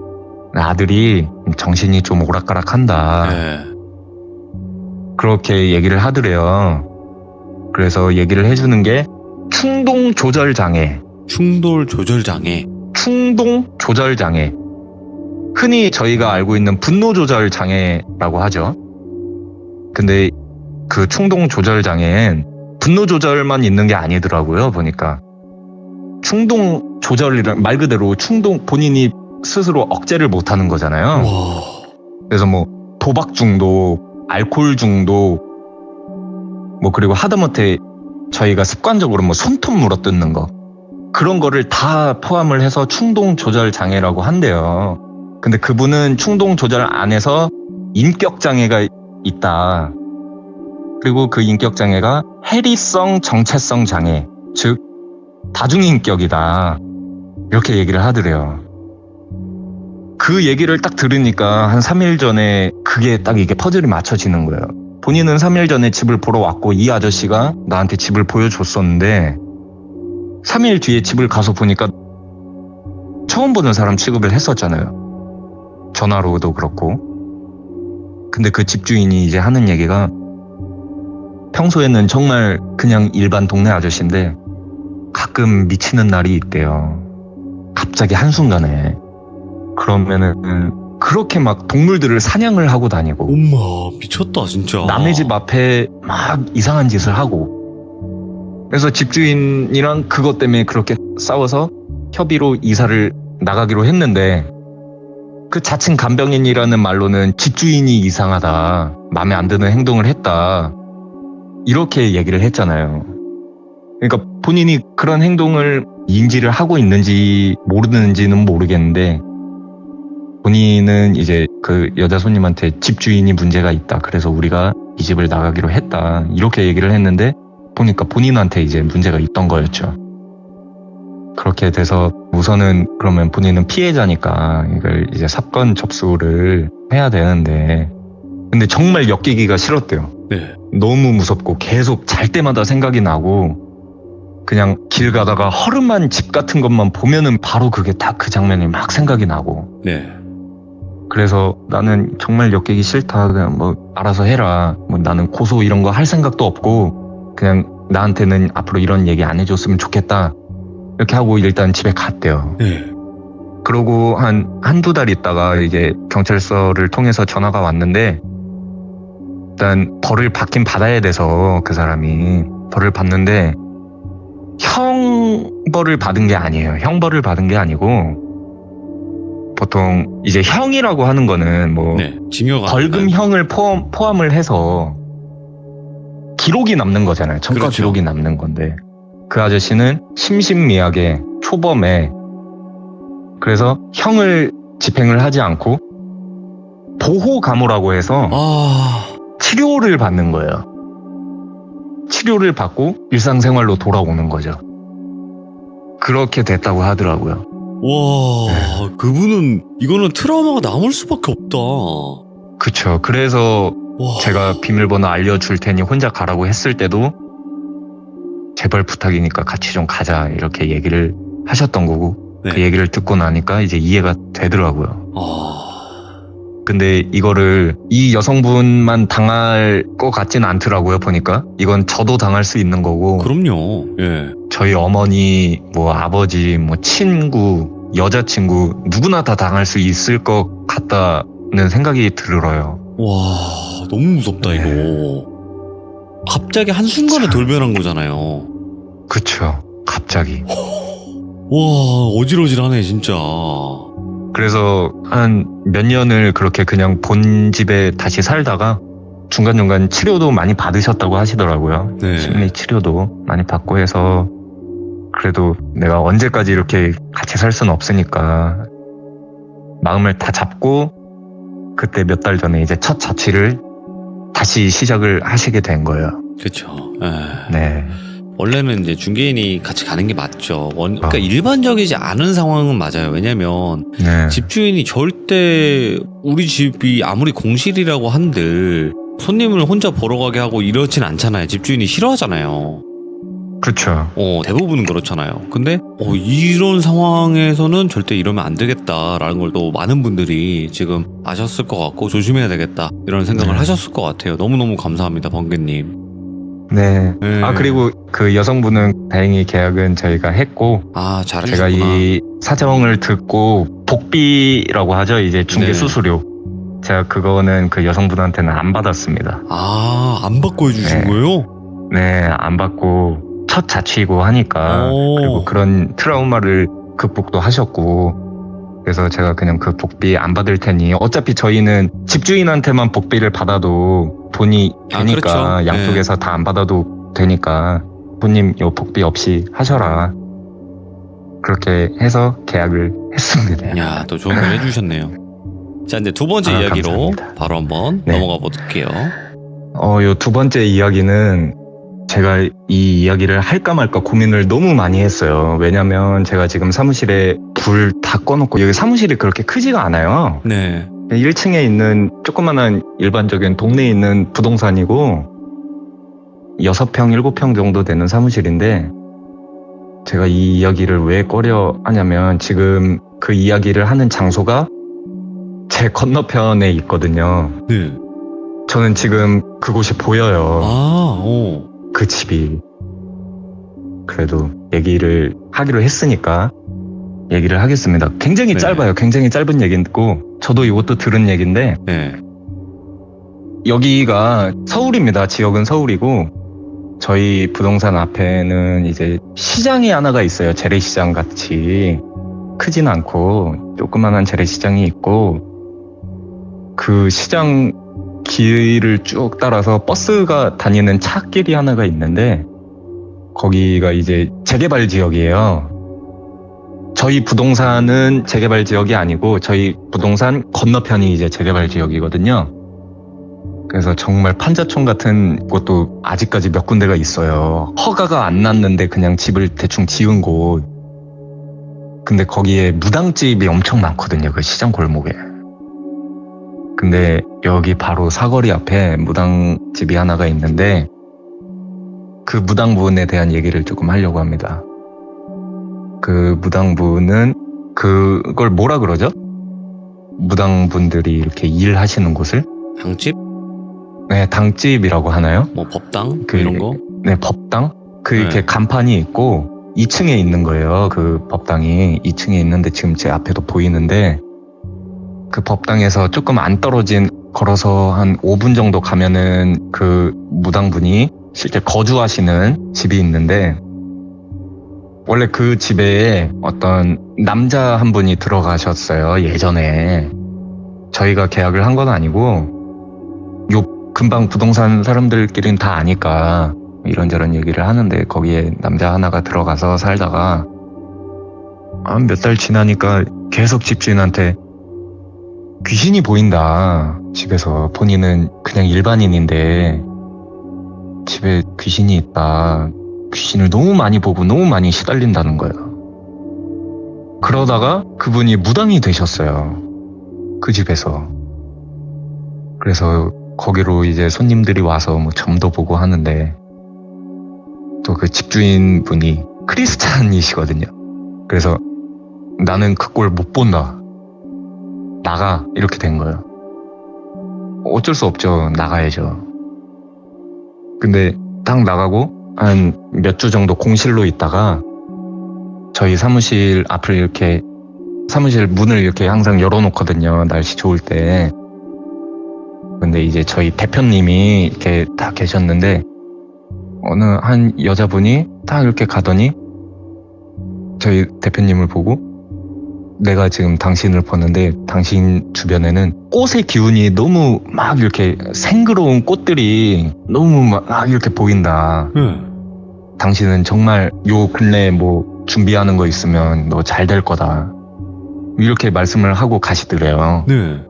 아들이 정신이 좀 오락가락한다. 네. 그렇게 얘기를 하더래요. 그래서 얘기를 해주는 게 충동 조절 장애. 충돌 조절 장애. 충동 조절 장애. 흔히 저희가 알고 있는 분노 조절 장애라고 하죠. 근데 그 충동 조절 장애는 분노 조절만 있는 게 아니더라고요, 보니까. 충동 조절이란 말 그대로 본인이 스스로 억제를 못 하는 거잖아요. 와. 그래서 뭐 도박 중독, 알코올 중독, 뭐 그리고 하다못해 저희가 습관적으로 뭐 손톱 물어뜯는 거 그런 거를 다 포함을 해서 충동 조절 장애라고 한대요. 근데 그분은 충동 조절 안에서 인격 장애가 있다. 그리고 그 인격 장애가 해리성 정체성 장애, 즉 다중인격이다. 이렇게 얘기를 하더래요. 그 얘기를 딱 들으니까 한 3일 전에 그게 딱 이게 퍼즐이 맞춰지는 거예요. 본인은 3일 전에 집을 보러 왔고 이 아저씨가 나한테 집을 보여줬었는데 3일 뒤에 집을 가서 보니까 처음 보는 사람 취급을 했었잖아요. 전화로도 그렇고. 근데 그 집주인이 이제 하는 얘기가 평소에는 정말 그냥 일반 동네 아저씨인데 가끔 미치는 날이 있대요. 갑자기 한순간에. 그러면은 그렇게 막 동물들을 사냥을 하고 다니고 엄마 미쳤다 진짜. 남의 집 앞에 막 이상한 짓을 하고. 그래서 집주인이랑 그것 때문에 그렇게 싸워서 협의로 이사를 나가기로 했는데 그 자칭 간병인이라는 말로는 집주인이 이상하다, 마음에 안 드는 행동을 했다, 이렇게 얘기를 했잖아요. 그러니까 본인이 그런 행동을 인지를 하고 있는지 모르는지는 모르겠는데 본인은 이제 그 여자 손님한테 집주인이 문제가 있다, 그래서 우리가 이 집을 나가기로 했다, 이렇게 얘기를 했는데 보니까 본인한테 이제 문제가 있던 거였죠. 그렇게 돼서 우선은 그러면 본인은 피해자니까 이걸 이제 사건 접수를 해야 되는데 근데 정말 엮이기가 싫었대요. 네. 너무 무섭고 계속 잘 때마다 생각이 나고 그냥 길 가다가 허름한 집 같은 것만 보면은 바로 그게 다 그 장면이 막 생각이 나고. 네. 그래서 나는 정말 엮이기 싫다. 그냥 뭐 알아서 해라. 뭐 나는 고소 이런 거 할 생각도 없고 그냥 나한테는 앞으로 이런 얘기 안 해줬으면 좋겠다. 이렇게 하고 일단 집에 갔대요. 네. 그러고 한두 달 있다가 이제 경찰서를 통해서 전화가 왔는데 일단 벌을 받긴 받아야 돼서 그 사람이 벌을 받는데 형벌을 받은 게 아니에요. 형벌을 받은 게 아니고 보통 이제 형이라고 하는 거는 뭐 네. 징역 벌금형을 포함을 해서 기록이 남는 거잖아요. 전과 그렇죠. 기록이 남는 건데 그 아저씨는 심신미약에 초범에 그래서 형을 집행을 하지 않고 보호감호라고 해서 치료를 받는 거예요. 치료를 받고 일상생활로 돌아오는 거죠. 그렇게 됐다고 하더라고요. 와, 그분은 이거는 트라우마가 남을 수밖에 없다. 그쵸. 그래서 와. 제가 비밀번호 알려줄 테니 혼자 가라고 했을 때도 제발 부탁이니까 같이 좀 가자 이렇게 얘기를 하셨던 거고 네. 그 얘기를 듣고 나니까 이제 이해가 되더라고요. 아, 근데 이거를 이 여성분만 당할 것 같진 않더라고요. 보니까 이건 저도 당할 수 있는 거고 그럼요. 예. 저희 어머니, 뭐 아버지, 뭐 친구, 여자친구 누구나 다 당할 수 있을 것 같다는 생각이 들어요. 와, 너무 무섭다 네. 이거. 갑자기 한순간에 참. 돌변한 거잖아요. 그쵸. 갑자기. 와, 어질어질하네 진짜. 그래서 한 몇 년을 그렇게 그냥 본 집에 다시 살다가 중간중간 치료도 많이 받으셨다고 하시더라고요. 네. 심리 치료도 많이 받고 해서 그래도 내가 언제까지 이렇게 같이 살 수는 없으니까 마음을 다 잡고 그때 몇 달 전에 이제 첫 자취를 다시 시작을 하시게 된 거예요. 그렇죠. 예. 네. 원래는 이제 중개인이 같이 가는 게 맞죠. 그러니까 아. 일반적이지 않은 상황은 맞아요. 왜냐면 네. 집주인이 절대 우리 집이 아무리 공실이라고 한들 손님을 혼자 보러 가게 하고 이러진 않잖아요. 집주인이 싫어하잖아요. 그렇죠. 대부분은 그렇잖아요. 근데 이런 상황에서는 절대 이러면 안 되겠다라는 걸 또 많은 분들이 지금 아셨을 것 같고 조심해야 되겠다 이런 생각을 네. 하셨을 것 같아요. 너무너무 감사합니다, 번개님. 네. 네. 아 그리고 그 여성분은 다행히 계약은 저희가 했고 아, 제가 잘하셨구나. 이 사정을 듣고 복비라고 하죠. 이제 중개 네. 수수료. 제가 그거는 그 여성분한테는 안 받았습니다. 아, 안 받고 해주신 네. 거예요? 네, 안 받고 첫 자취이고 하니까 오. 그리고 그런 트라우마를 극복도 하셨고 그래서 제가 그냥 그 복비 안 받을 테니 어차피 저희는 집주인한테만 복비를 받아도 돈이 아, 되니까 그렇죠. 양쪽에서 다 안 받아도 되니까 부님 요 복비 없이 하셔라. 그렇게 해서 계약을 했습니다. 야, 또 좋은 걸 해주셨네요. 자, 이제 두 번째 아, 이야기로 감사합니다. 바로 한번 네. 넘어가 볼게요. 요 두 번째 이야기는 제가 이 이야기를 할까 말까 고민을 너무 많이 했어요. 왜냐면 제가 지금 사무실에 불 다 꺼놓고 여기 사무실이 그렇게 크지가 않아요. 네. 1층에 있는 조그만한 일반적인 동네에 있는 부동산이고 6평, 7평 정도 되는 사무실인데 제가 이 이야기를 왜 꺼려 하냐면 지금 그 이야기를 하는 장소가 제 건너편에 있거든요. 네. 저는 지금 그곳이 보여요. 아, 그 집이. 그래도 얘기를 하기로 했으니까 얘기를 하겠습니다. 굉장히 네. 짧아요. 굉장히 짧은 얘기고 저도 이것도 들은 얘기인데 네. 여기가 서울입니다. 지역은 서울이고 저희 부동산 앞에는 이제 시장이 하나가 있어요. 재래시장 같이 크진 않고 조그만한 재래시장이 있고 그 시장 길을 쭉 따라서 버스가 다니는 차길이 하나가 있는데 거기가 이제 재개발 지역이에요. 저희 부동산은 재개발 지역이 아니고 저희 부동산 건너편이 이제 재개발 지역이거든요. 그래서 정말 판자촌 같은 곳도 아직까지 몇 군데가 있어요. 허가가 안 났는데 그냥 집을 대충 지은 곳. 근데 거기에 무당집이 엄청 많거든요. 그 시장 골목에. 근데 여기 바로 사거리 앞에 무당집이 하나가 있는데 그 무당분에 대한 얘기를 조금 하려고 합니다. 그 무당분은 그걸 뭐라 그러죠? 무당분들이 이렇게 일하시는 곳을? 당집? 네, 당집이라고 하나요? 뭐 법당? 그 이런 거? 네, 법당? 그 이렇게 네. 간판이 있고 2층에 있는 거예요. 그 법당이 2층에 있는데 지금 제 앞에도 보이는데 그 법당에서 조금 안 떨어진 걸어서 한 5분 정도 가면은 그 무당분이 실제 거주하시는 집이 있는데 원래 그 집에 어떤 남자 한 분이 들어가셨어요. 예전에. 저희가 계약을 한 건 아니고 요 금방 부동산 사람들끼리는 다 아니까 이런저런 얘기를 하는데 거기에 남자 하나가 들어가서 살다가 몇 달 지나니까 계속 집주인한테 귀신이 보인다. 집에서 본인은 그냥 일반인인데 집에 귀신이 있다. 귀신을 너무 많이 보고 너무 많이 시달린다는 거예요. 그러다가 그분이 무당이 되셨어요. 그 집에서. 그래서 거기로 이제 손님들이 와서 뭐 점도 보고 하는데 또 그 집주인 분이 크리스찬이시거든요. 그래서 나는 그 꼴 못 본다. 나가. 이렇게 된 거예요. 어쩔 수 없죠. 나가야죠. 근데 딱 나가고 한 몇 주 정도 공실로 있다가 저희 사무실 앞을 이렇게 사무실 문을 이렇게 항상 열어놓거든요. 날씨 좋을 때. 근데 이제 저희 대표님이 이렇게 딱 계셨는데 어느 한 여자분이 딱 이렇게 가더니 저희 대표님을 보고 내가 지금 당신을 보는데 당신 주변에는 꽃의 기운이 너무 막 이렇게 생그러운 꽃들이 너무 막 이렇게 보인다. 당신은 정말 요 근래에 뭐 준비하는 거 있으면 너 잘 될 거다. 이렇게 말씀을 하고 가시더래요. 네.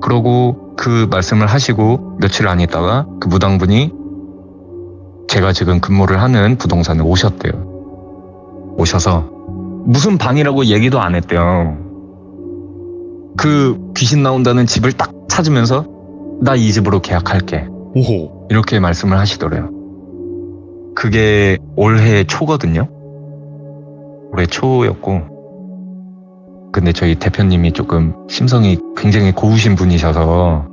그러고 그 말씀을 하시고 며칠 안 있다가 그 무당분이 제가 지금 근무를 하는 부동산에 오셨대요. 오셔서 무슨 방이라고 얘기도 안 했대요. 그 귀신 나온다는 집을 딱 찾으면서 나 이 집으로 계약할게. 오호. 이렇게 말씀을 하시더래요. 그게 올해 초거든요. 올해 초였고 근데 저희 대표님이 조금 심성이 굉장히 고우신 분이셔서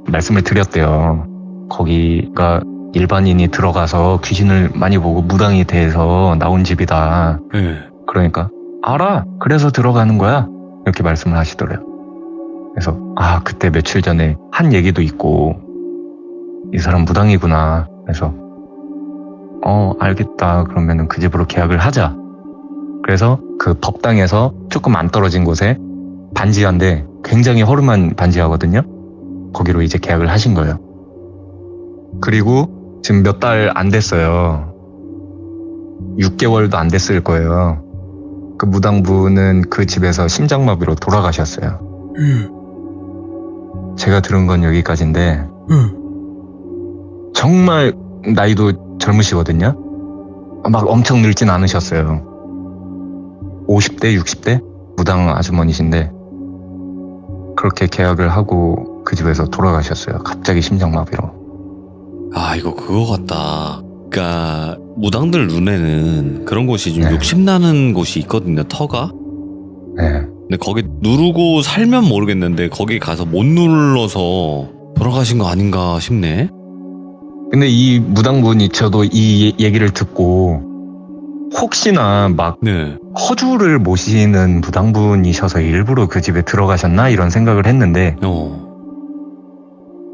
말씀을 드렸대요. 거기가 일반인이 들어가서 귀신을 많이 보고 무당이 돼서 나온 집이다. 네. 그러니까 알아. 그래서 들어가는 거야. 이렇게 말씀을 하시더래요. 그래서 그때 며칠 전에 한 얘기도 있고 이 사람 무당이구나. 그래서 알겠다. 그러면은 그 집으로 계약을 하자. 그래서 그 법당에서 조금 안 떨어진 곳에 반지하인데 굉장히 허름한 반지하거든요. 거기로 이제 계약을 하신 거예요. 그리고 지금 몇 달 안 됐어요. 6개월도 안 됐을 거예요. 그 무당분은 그 집에서 심장마비로 돌아가셨어요. 제가 들은 건 여기까지인데 정말 나이도 젊으시거든요. 막 엄청 늙진 않으셨어요. 50대, 60대 무당 아주머니신데 그렇게 계약을 하고 그 집에서 돌아가셨어요. 갑자기 심장마비로. 이거 그거 같다. 그러니까 무당들 눈에는 그런 곳이 좀 네. 욕심나는 곳이 있거든요. 터가. 네. 근데 거기 누르고 살면 모르겠는데 거기 가서 못 눌러서 돌아가신 거 아닌가 싶네. 근데 이 무당분이 저도 이 얘기를 듣고 혹시나 막 네. 허주를 모시는 무당분이셔서 일부러 그 집에 들어가셨나 이런 생각을 했는데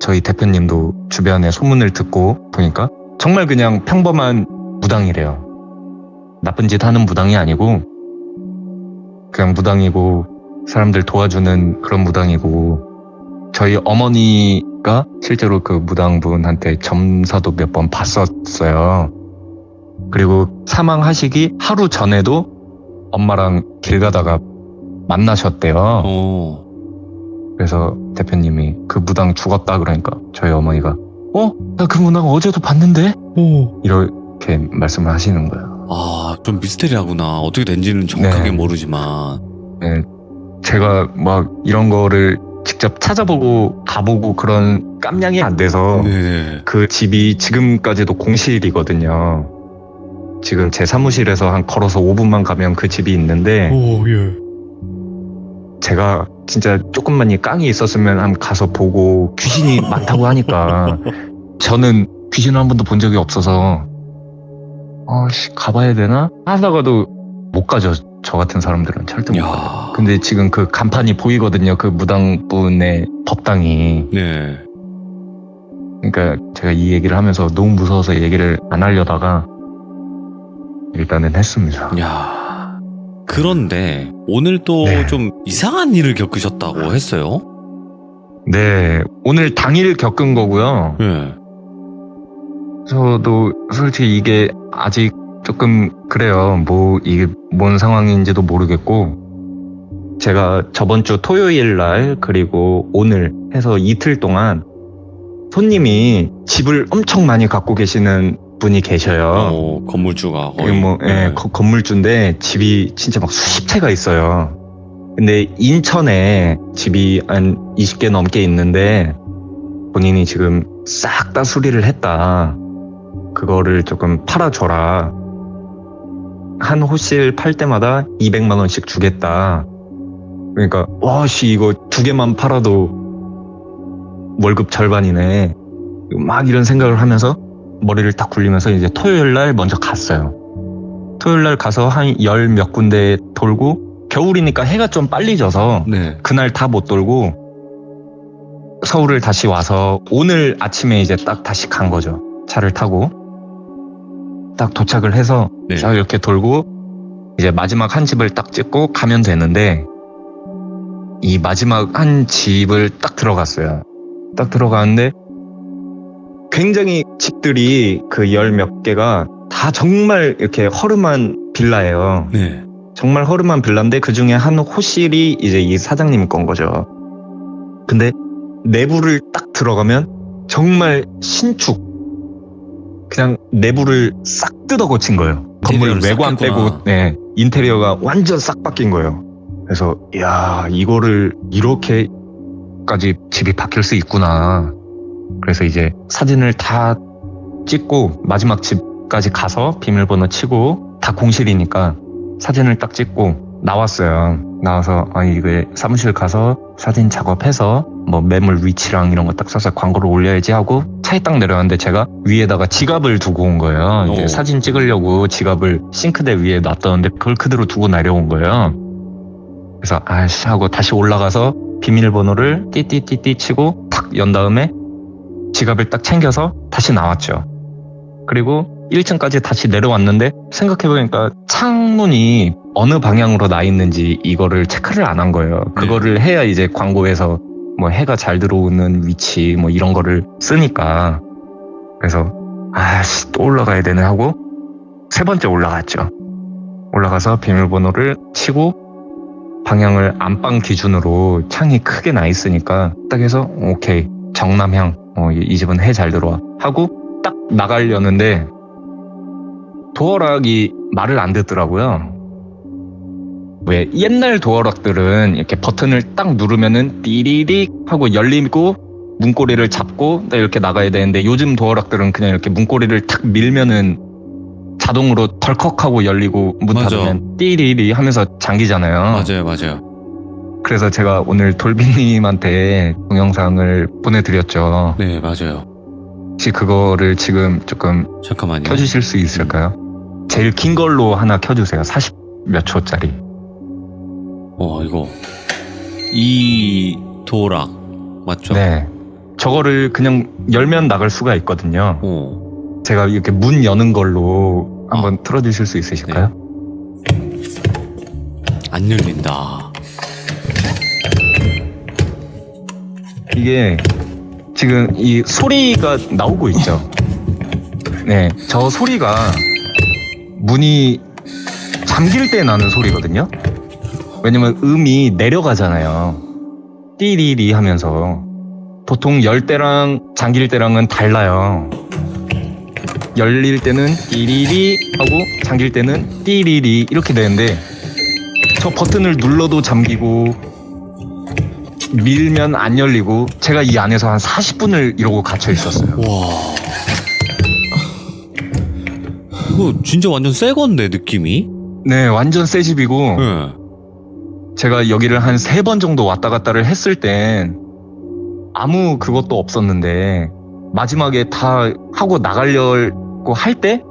저희 대표님도 주변에 소문을 듣고 보니까 정말 그냥 평범한 무당이래요. 나쁜 짓 하는 무당이 아니고 그냥 무당이고 사람들 도와주는 그런 무당이고 저희 어머니가 실제로 그 무당분한테 점사도 몇 번 봤었어요. 그리고 사망하시기 하루 전에도 엄마랑 길 가다가 만나셨대요. 그래서 대표님이 그 무당 죽었다 그러니까 저희 어머니가 나 그 무당 어제도 봤는데? 이렇게 말씀을 하시는 거예요. 좀 미스테리하구나. 어떻게 된지는 정확하게 네. 모르지만. 네, 제가 막 이런 거를 직접 찾아보고 가보고 그런 깜냥이 안 돼서 네. 그 집이 지금까지도 공실이거든요. 지금 제 사무실에서 한 걸어서 5분만 가면 그 집이 있는데 오, 예. 제가 진짜 조금만이 깡이 있었으면 한번 가서 보고 귀신이 많다고 하니까 저는 귀신을 한 번도 본 적이 없어서 가봐야 되나? 하다가도 못 가죠. 저 같은 사람들은 절대 못 가요. 야. 근데 지금 그 간판이 보이거든요. 그 무당분의 법당이. 네. 그러니까 제가 이 얘기를 하면서 너무 무서워서 얘기를 안 하려다가 일단은 했습니다. 야. 그런데 오늘 또 네. 좀 이상한 일을 겪으셨다고 했어요? 네, 오늘 당일 겪은 거고요. 예. 저도 솔직히 이게 아직 조금 그래요. 뭐 이게 뭔 상황인지도 모르겠고 제가 저번 주 토요일 날 그리고 오늘 해서 이틀 동안 손님이 집을 엄청 많이 갖고 계시는 분이 계셔요. 건물주가 이게 거의. 뭐 네. 건물주인데 집이 진짜 막 수십 채가 있어요. 근데 인천에 집이 한 20개 넘게 있는데 본인이 지금 싹 다 수리를 했다. 그거를 조금 팔아줘라. 한 호실 팔 때마다 200만 원씩 주겠다. 그러니까 와씨 이거 2개만 팔아도 월급 절반이네. 막 이런 생각을 하면서 머리를 딱 굴리면서 이제 토요일 날 먼저 갔어요. 토요일 날 가서 한 열 몇 군데 돌고 겨울이니까 해가 좀 빨리 져서 네. 그날 다 못 돌고 서울을 다시 와서 오늘 아침에 이제 딱 다시 간 거죠. 차를 타고 딱 도착을 해서 네. 쫙 이렇게 돌고 이제 마지막 한 집을 딱 찍고 가면 되는데 이 마지막 한 집을 딱 들어갔어요. 딱 들어가는데 굉장히 집들이 그 열 몇 개가 다 정말 이렇게 허름한 빌라예요. 네. 정말 허름한 빌라인데 그 중에 한 호실이 이제 이 사장님 건 거죠. 근데 내부를 딱 들어가면 정말 신축 그냥 내부를 싹 뜯어 고친 거예요. 건물 인테리어를 싹 외관 했구나. 빼고 네, 인테리어가 완전 싹 바뀐 거예요. 그래서 야 이거를 이렇게까지 집이 바뀔 수 있구나. 그래서 이제 사진을 다 찍고 마지막 집까지 가서 비밀번호 치고 다 공실이니까 사진을 딱 찍고 나왔어요. 나와서 이거 사무실 가서 사진 작업해서 뭐 매물 위치랑 이런 거 딱 써서 광고를 올려야지 하고 차에 딱 내려왔는데 제가 위에다가 지갑을 두고 온 거예요. 이제 오. 사진 찍으려고 지갑을 싱크대 위에 놨었는데 그걸 그대로 두고 내려온 거예요. 그래서 아이씨 하고 다시 올라가서 비밀번호를 띠띠띠띠 치고 탁 연 다음에 지갑을 딱 챙겨서 다시 나왔죠. 그리고 1층까지 다시 내려왔는데 생각해보니까 창문이 어느 방향으로 나 있는지 이거를 체크를 안 한 거예요. 그거를 해야 이제 광고에서 뭐 해가 잘 들어오는 위치 뭐 이런 거를 쓰니까. 그래서 아씨 또 올라가야 되네 하고 세 번째 올라갔죠. 올라가서 비밀번호를 치고 방향을 안방 기준으로 창이 크게 나 있으니까 딱 해서 오케이 정남향 이 집은 해 잘 들어와 하고 딱 나가려는데 도어락이 말을 안 듣더라고요. 왜 옛날 도어락들은 이렇게 버튼을 딱 누르면은 띠리릭 하고 열리고 문고리를 잡고 이렇게 나가야 되는데 요즘 도어락들은 그냥 이렇게 문고리를 탁 밀면은 자동으로 덜컥하고 열리고 문 맞아. 닫으면 띠리리 하면서 잠기잖아요. 맞아요. 그래서 제가 오늘 돌비님한테 동영상을 보내드렸죠. 네, 맞아요. 혹시 그거를 지금 조금 잠깐만요. 켜주실 수 있을까요? 제일 긴 걸로 하나 켜주세요. 40 몇 초짜리. 이거 이 도락 맞죠? 네. 저거를 그냥 열면 나갈 수가 있거든요. 제가 이렇게 문 여는 걸로 한번 틀어주실 수 있으실까요? 안 열린다. 이게 지금 이 소리가 나오고 있죠. 네, 저 소리가 문이 잠길 때 나는 소리거든요. 왜냐면 음이 내려가잖아요. 띠리리 하면서. 보통 열 때랑 잠길 때랑은 달라요. 열릴 때는 띠리리 하고 잠길 때는 띠리리 이렇게 되는데 저 버튼을 눌러도 잠기고 밀면 안 열리고 제가 이 안에서 한 40분을 이러고 갇혀 있었어요. 와. 이거 진짜 완전 새 건데, 느낌이? 네, 완전 새 집이고 네. 제가 여기를 한 3번 정도 왔다 갔다를 했을 땐 아무 그것도 없었는데 마지막에 다 하고 나가려고 할 때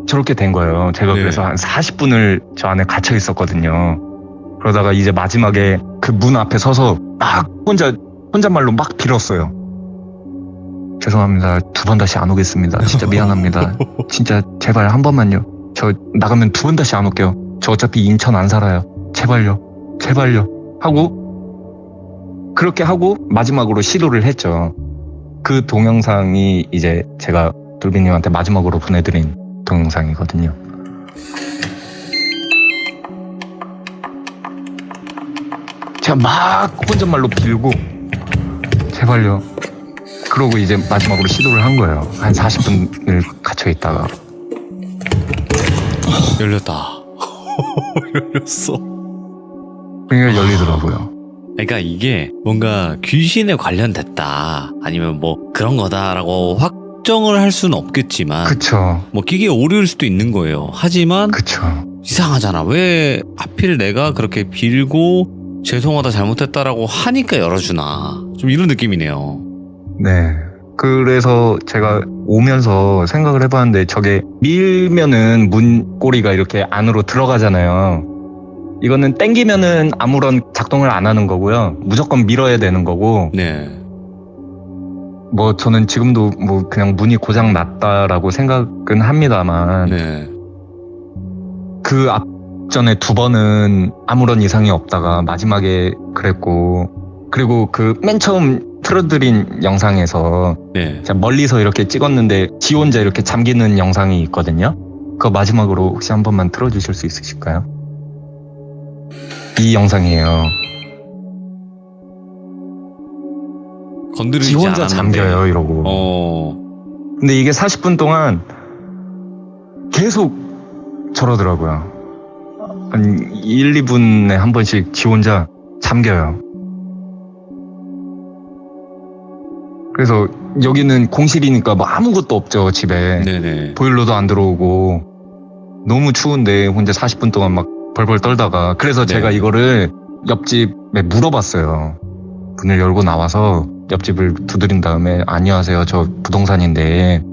저렇게 된 거예요. 제가 네. 그래서 한 40분을 저 안에 갇혀 있었거든요. 그러다가 이제 마지막에 그 문 앞에 서서 막 혼잣말로 막 빌었어요. 죄송합니다. 2번 다시 안 오겠습니다. 진짜 미안합니다. 진짜 제발 한 번만요. 저 나가면 2번 다시 안 올게요. 저 어차피 인천 안 살아요. 제발요. 제발요. 하고 그렇게 하고 마지막으로 시도를 했죠. 그 동영상이 이제 제가 돌비님한테 마지막으로 보내드린 동영상이거든요. 제가 막 혼잣말로 빌고 제발요. 그러고 이제 마지막으로 시도를 한 거예요. 한 40분을 갇혀 있다가 열렸다. 열렸어. 그러니까 열리더라고요. 그러니까 이게 뭔가 귀신에 관련됐다. 아니면 뭐 그런 거다라고 확정을 할 수는 없겠지만. 그쵸. 뭐 기계에 오류일 수도 있는 거예요. 하지만 그쵸. 이상하잖아. 왜 하필 내가 그렇게 빌고 죄송하다 잘못했다라고 하니까 열어주나. 좀 이런 느낌이네요. 네. 그래서 제가 오면서 생각을 해봤는데 저게 밀면은 문고리가 이렇게 안으로 들어가잖아요. 이거는 땡기면은 아무런 작동을 안 하는 거고요. 무조건 밀어야 되는 거고. 네. 뭐 저는 지금도 뭐 그냥 문이 고장 났다라고 생각은 합니다만 네. 그 앞전에 2번은 아무런 이상이 없다가 마지막에 그랬고 그리고 그 맨 처음 틀어드린 영상에서 네. 제가 멀리서 이렇게 찍었는데 지 혼자 이렇게 잠기는 영상이 있거든요. 그거 마지막으로 혹시 한 번만 틀어주실 수 있으실까요? 이 영상이에요. 건드리지 지 혼자 않았는데. 잠겨요 이러고. 근데 이게 40분 동안 계속 저러더라고요. 한 1, 2분에 한 번씩 지 혼자 잠겨요. 그래서 여기는 공실이니까 뭐 아무것도 없죠 집에. 네네. 보일러도 안 들어오고 너무 추운데 혼자 40분 동안 막 벌벌 떨다가 그래서 네. 제가 이거를 옆집에 물어봤어요. 문을 열고 나와서 옆집을 두드린 다음에 안녕하세요 저 부동산인데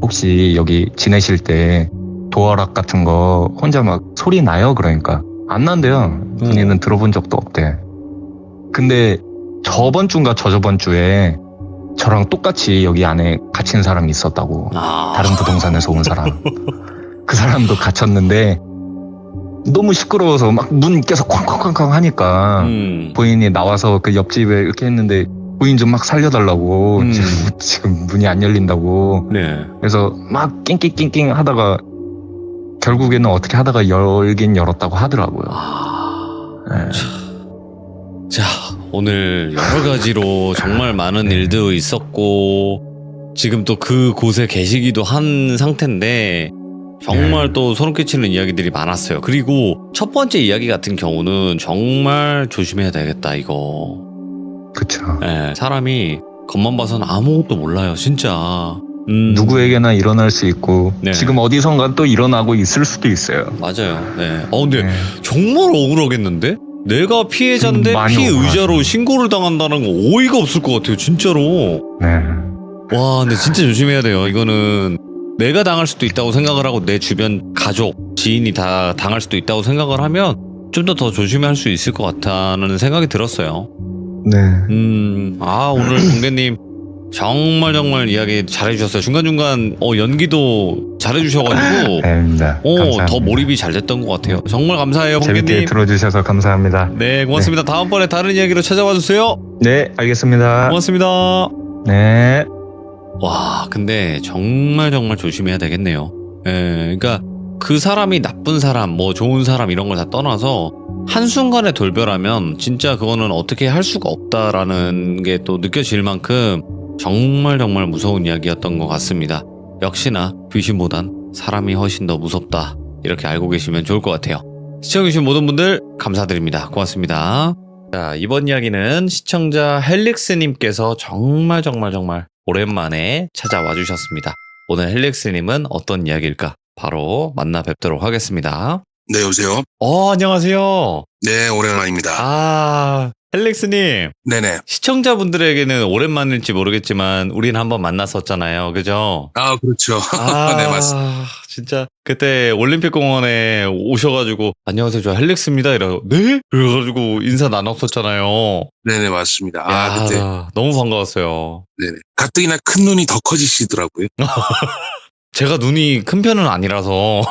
혹시 여기 지내실 때 도어락 같은 거 혼자 막 소리 나요? 그러니까 안 난대요. 본인은 들어본 적도 없대. 근데 저번 주인가 저저번 주에 저랑 똑같이 여기 안에 갇힌 사람이 있었다고. 다른 부동산에서 온 사람. 그 사람도 갇혔는데 너무 시끄러워서 막 문 계속 쾅쾅쾅쾅 하니까 부인이 나와서 그 옆집에 이렇게 했는데 부인 좀 막 살려달라고 지금 문이 안 열린다고. 네. 그래서 막 낑낑낑낑 하다가 결국에는 어떻게 하다가 열긴 열었다고 하더라고요. 네. 자, 오늘 여러 가지로 정말 많은 일도 있었고 지금 또 그 곳에 계시기도 한 상태인데 정말 또 소름 끼치는 이야기들이 많았어요. 그리고 첫 번째 이야기 같은 경우는 정말 조심해야 되겠다 이거. 그쵸. 네, 사람이 겉만 봐서는 아무것도 몰라요 진짜. 누구에게나 일어날 수 있고 네. 지금 어디선가 또 일어나고 있을 수도 있어요. 맞아요. 네. 근데 네. 정말 억울하겠는데? 내가 피해자인데 많이 피의자로 억울하죠. 신고를 당한다는 거 어이가 없을 것 같아요 진짜로. 네. 와, 근데 진짜 조심해야 돼요. 이거는 내가 당할 수도 있다고 생각을 하고 내 주변 가족, 지인이 다 당할 수도 있다고 생각을 하면 좀 더 조심할 수 있을 것 같다는 생각이 들었어요. 네. 오늘 공대님 정말 이야기 잘해주셨어요. 중간중간 연기도 잘해주셔가지고 아닙니다. 감사합니다. 더 몰입이 잘 됐던 것 같아요. 정말 감사해요, 재밌게 공대님. 들어주셔서 감사합니다. 네, 고맙습니다. 다음번에 다른 이야기로 찾아와 주세요. 네, 알겠습니다. 고맙습니다. 네. 와, 근데 정말 조심해야 되겠네요. 예, 그러니까 그 사람이 나쁜 사람, 뭐 좋은 사람 이런 걸 다 떠나서 한순간에 돌변하면 진짜 그거는 어떻게 할 수가 없다라는 게 또 느껴질 만큼 정말 무서운 이야기였던 것 같습니다. 역시나 귀신보단 사람이 훨씬 더 무섭다. 이렇게 알고 계시면 좋을 것 같아요. 시청해주신 모든 분들 감사드립니다. 고맙습니다. 자, 이번 이야기는 시청자 헬릭스님께서 정말 오랜만에 찾아와 주셨습니다. 오늘 헬릭스님은 어떤 이야기일까? 바로 만나 뵙도록 하겠습니다. 네, 여보세요? 안녕하세요. 네, 오랜만입니다. 헬릭스님. 네네. 시청자분들에게는 오랜만일지 모르겠지만, 우린 한번 만났었잖아요. 그죠? 그렇죠. 네, 맞습니다. 진짜. 그때 올림픽공원에 오셔가지고, 안녕하세요. 저 헬릭스입니다. 네? 그래가지고 인사 나눴었잖아요. 네네, 맞습니다. 그때. 그때. 너무 반가웠어요. 네네. 가뜩이나 큰 눈이 더 커지시더라고요. 제가 눈이 큰 편은 아니라서.